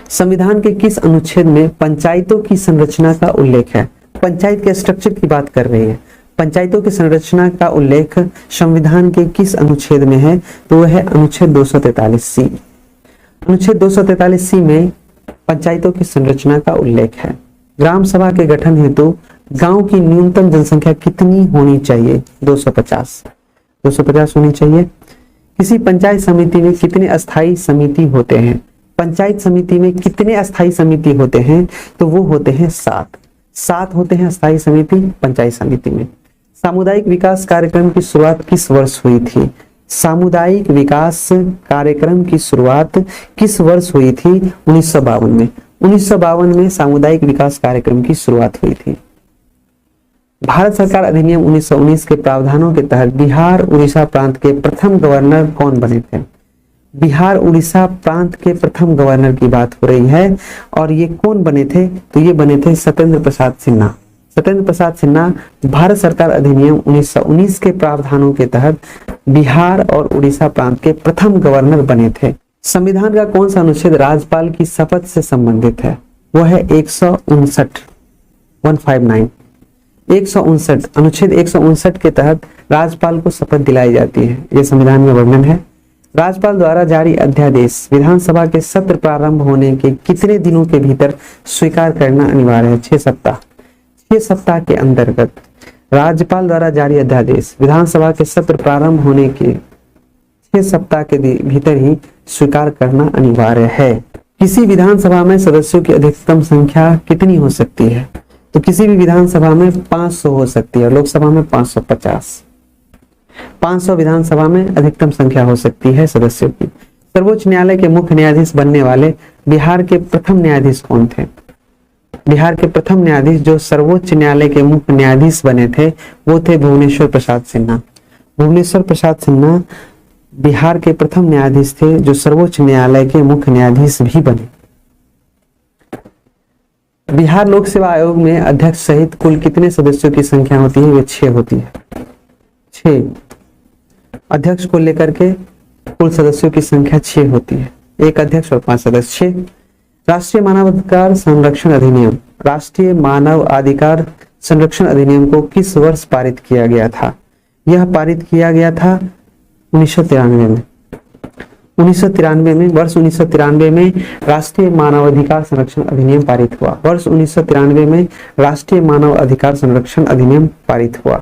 संविधान के किस अनुच्छेद में पंचायतों की संरचना का उल्लेख है, पंचायत के स्ट्रक्चर की बात कर रही है। पंचायतों की संरचना का उल्लेख संविधान के किस अनुच्छेद में है, तो वह है अनुच्छेद 243C। अनुच्छेद 243C में पंचायतों की संरचना का उल्लेख है। ग्राम सभा के गठन हेतु गांव की न्यूनतम जनसंख्या कितनी होनी चाहिए, 250 होनी चाहिए। किसी पंचायत समिति में कितने अस्थायी समिति होते हैं, पंचायत समिति में कितने अस्थायी समिति होते हैं, तो वो होते हैं 7 होते हैं अस्थायी समिति पंचायत समिति में। सामुदायिक विकास कार्यक्रम की शुरुआत किस वर्ष हुई थी, सामुदायिक विकास कार्यक्रम की शुरुआत किस वर्ष हुई थी, 1952 में। 1952 में सामुदायिक विकास कार्यक्रम की शुरुआत हुई थी। भारत सरकार अधिनियम 1919 के प्रावधानों के तहत बिहार उड़ीसा प्रांत के प्रथम गवर्नर कौन बने थे, बिहार उड़ीसा प्रांत के प्रथम गवर्नर की बात हो रही है और ये कौन बने थे, तो ये बने थे सत्येंद्र प्रसाद सिन्हा। सत्येंद्र प्रसाद सिन्हा भारत सरकार अधिनियम 1919 के प्रावधानों के तहत बिहार और उड़ीसा प्रांत के प्रथम गवर्नर बने थे। संविधान का कौन सा अनुच्छेद राज्यपाल की शपथ से संबंधित है, वह है 159 159 अनुच्छेद 159 के तहत राज्यपाल को शपथ दिलाई जाती है, यह संविधान में वर्णन है। राज्यपाल द्वारा जारी अध्यादेश विधानसभा के सत्र प्रारंभ होने के कितने दिनों के भीतर स्वीकार करना अनिवार्य है, 6 सप्ताह। 6 सप्ताह के अंतर्गत राज्यपाल द्वारा जारी अध्यादेश विधानसभा के सत्र प्रारंभ होने के 6 सप्ताह के भीतर ही स्वीकार करना अनिवार्य है। किसी विधानसभा में सदस्यों की अधिकतम संख्या कितनी हो सकती है, तो किसी भी विधानसभा में 500 हो सकती है, लोकसभा में 550। 500 विधानसभा में अधिकतम संख्या हो सकती है सदस्यों की। सर्वोच्च न्यायालय के मुख्य न्यायाधीश बनने वाले बिहार के प्रथम न्यायाधीश कौन थे, बिहार के प्रथम न्यायाधीश जो सर्वोच्च न्यायालय के मुख्य न्यायाधीश बने थे वो थे भुवनेश्वर प्रसाद सिन्हा। भुवनेश्वर प्रसाद सिन्हा बिहार के प्रथम न्यायाधीश थे जो सर्वोच्च न्यायालय के मुख्य न्यायाधीश भी बने। बिहार लोक सेवा आयोग में अध्यक्ष सहित कुल कितने सदस्यों की संख्या होती है? वे 6 होती है। 6 अध्यक्ष को लेकर के कुल सदस्यों की संख्या 6 होती है। एक अध्यक्ष और 5 सदस्य। 6 राष्ट्रीय मानवाधिकार संरक्षण अधिनियम, राष्ट्रीय मानव अधिकार संरक्षण अधिनियम को किस वर्ष पारित किया गया था? यह पारित किया गया था 1993 में। 1993 में, वर्ष 1993 में राष्ट्रीय मानवाधिकार संरक्षण अधिनियम पारित हुआ। वर्ष 1993 में राष्ट्रीय मानव अधिकार संरक्षण अधिनियम पारित हुआ।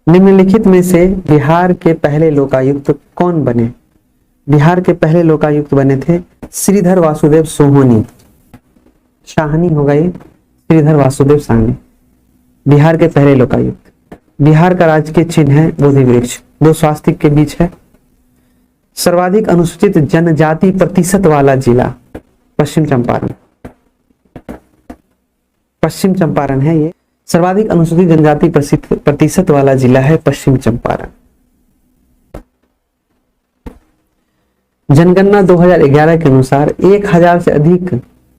निम्नलिखित में से बिहार के पहले लोकायुक्त कौन बने? बिहार के पहले लोकायुक्त बने थे श्रीधर वासुदेव सोहनी। शाहनी होगा ये, श्रीधर वासुदेव साहनी, बिहार के पहले लोकायुक्त। बिहार का राजकीय चिन्ह है बोधि वृक्ष, 2 स्वास्तिक के बीच है। सर्वाधिक अनुसूचित जनजाति प्रतिशत वाला जिला पश्चिम चंपारण। पश्चिम चंपारण है ये। सर्वाधिक अनुसूचित जनजाति प्रतिशत वाला जिला है पश्चिम चंपारण। जनगणना 2011 के अनुसार 1000 से अधिक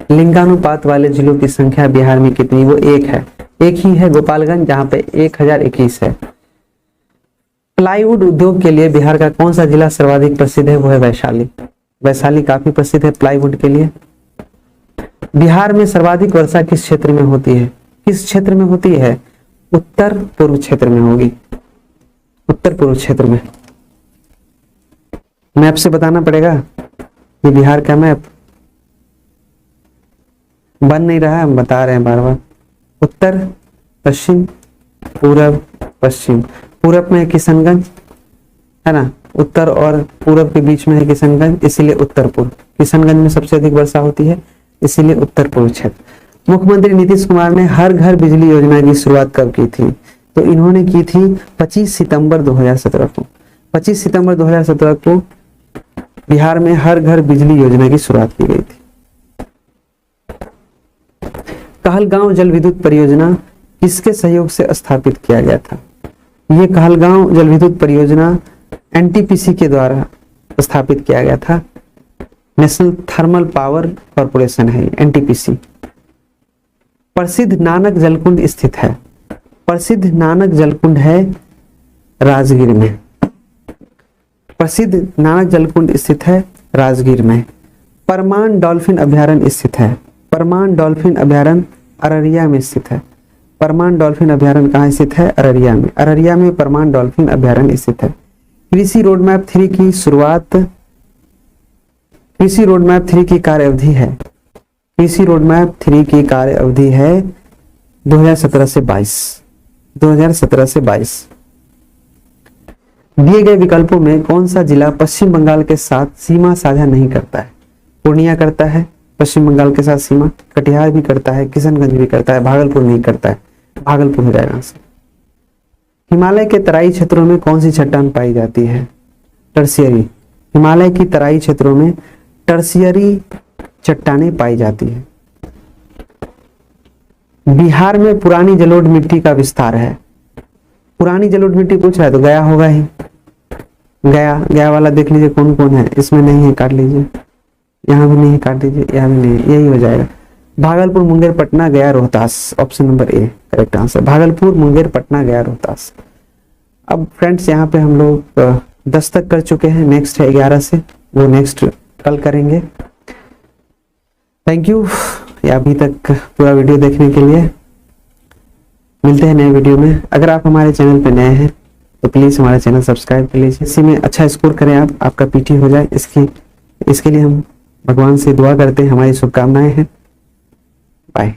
लिंगानुपात वाले जिलों की संख्या बिहार में कितनी? वो 1 है। एक ही है गोपालगंज, जहां पे 1021 है। प्लाईवुड उद्योग के लिए बिहार का कौन सा जिला सर्वाधिक प्रसिद्ध है? वो है वैशाली। वैशाली काफी प्रसिद्ध है प्लाईवुड के लिए। बिहार में सर्वाधिक वर्षा किस क्षेत्र में होती है? किस क्षेत्र में होती है? उत्तर पूर्व क्षेत्र में होगी। उत्तर पूर्व क्षेत्र में। मैप से बताना पड़ेगा। ये बिहार का मैप बन नहीं रहा है, हम बता रहे हैं बार बार। उत्तर, पश्चिम, पूरब, पश्चिम। पूरब में है किशनगंज, है ना, उत्तर और पूरब के बीच में है किशनगंज, इसीलिए उत्तर पूर्व। किशनगंज में सबसे अधिक वर्षा होती है, इसीलिए उत्तर पूर्व क्षेत्र। मुख्यमंत्री नीतीश कुमार ने हर घर बिजली योजना की शुरुआत कब की थी? तो इन्होंने की थी 25 सितंबर 2017 को। 25 सितंबर 2017 को बिहार में हर घर बिजली योजना की शुरुआत की गई थी। कहलगांव जल विद्युत परियोजना किसके सहयोग से स्थापित किया गया था? ये कहलगांव जल विद्युत परियोजना एनटीपीसी के द्वारा स्थापित किया गया था। नेशनल थर्मल पावर कॉर्पोरेशन है एनटीपीसी। प्रसिद्ध नानक जलकुंड स्थित है। प्रसिद्ध नानक जलकुंड है राजगीर में। प्रसिद्ध नानक जलकुंड स्थित है राजगीर में। परमान डॉल्फिन अभयारण्य स्थित है। परमान डॉल्फिन अभयारण्य अररिया में स्थित है। परमान डॉल्फिन अभयारण्य कहाँ स्थित है? अररिया में। अररिया में परमान डॉल्फिन अभयारण्य स्थित है। कृषि रोडमैप 3 की शुरुआत, कृषि रोडमैप 3 की कार्य अवधि है। कृषि रोडमैप 3 की कार्य अवधि है 2017 से 22। 2017 से 22। दिए गए विकल्पों में कौन सा जिला पश्चिम बंगाल के साथ सीमा साझा नहीं करता है? पूर्णिया करता है पश्चिम बंगाल के साथ सीमा, कटिहार भी करता है, किशनगंज भी करता है, भागलपुर नहीं करता है। भागलपुर हो जाएगा आंसर। हिमालय के तराई क्षेत्रों में कौन सी चट्टान पाई जाती है? टर्शियरी। हिमालय की तराई क्षेत्रों में टर्शियरी चट्टानें पाई जाती है। बिहार में पुरानी जलोढ़ मिट्टी का विस्तार है। पुरानी जलोढ़ मिट्टी पूछ रहा है तो गया होगा ही। गया, गया वाला देख लीजिए कौन कौन है। इसमें नहीं है, काट लीजिए। यहाँ भी नहीं है, काट दीजिए। यहाँ भी नहीं है, यही हो जाएगा। भागलपुर, मुंगेर, पटना, गया, Rohtas. Option number A correct answer. Bhagalpur, Munger, Patna, गया, रोहतास। अब फ्रेंड्स यहाँ पे हम लोग 10 तक कर चुके हैं। नेक्स्ट है 11 से, वो नेक्स्ट कल करेंगे। थैंक यू अभी तक पूरा वीडियो देखने के लिए। मिलते हैं नए वीडियो में। अगर आप हमारे चैनल पे नए हैं तो प्लीज हमारा चैनल सब्सक्राइब कर लीजिए। इसी में अच्छा स्कोर करें आप, आपका पीटी हो जाए। इसके लिए हम भगवान से दुआ करते हैं। हमारी शुभकामनाएं हैं। बाय।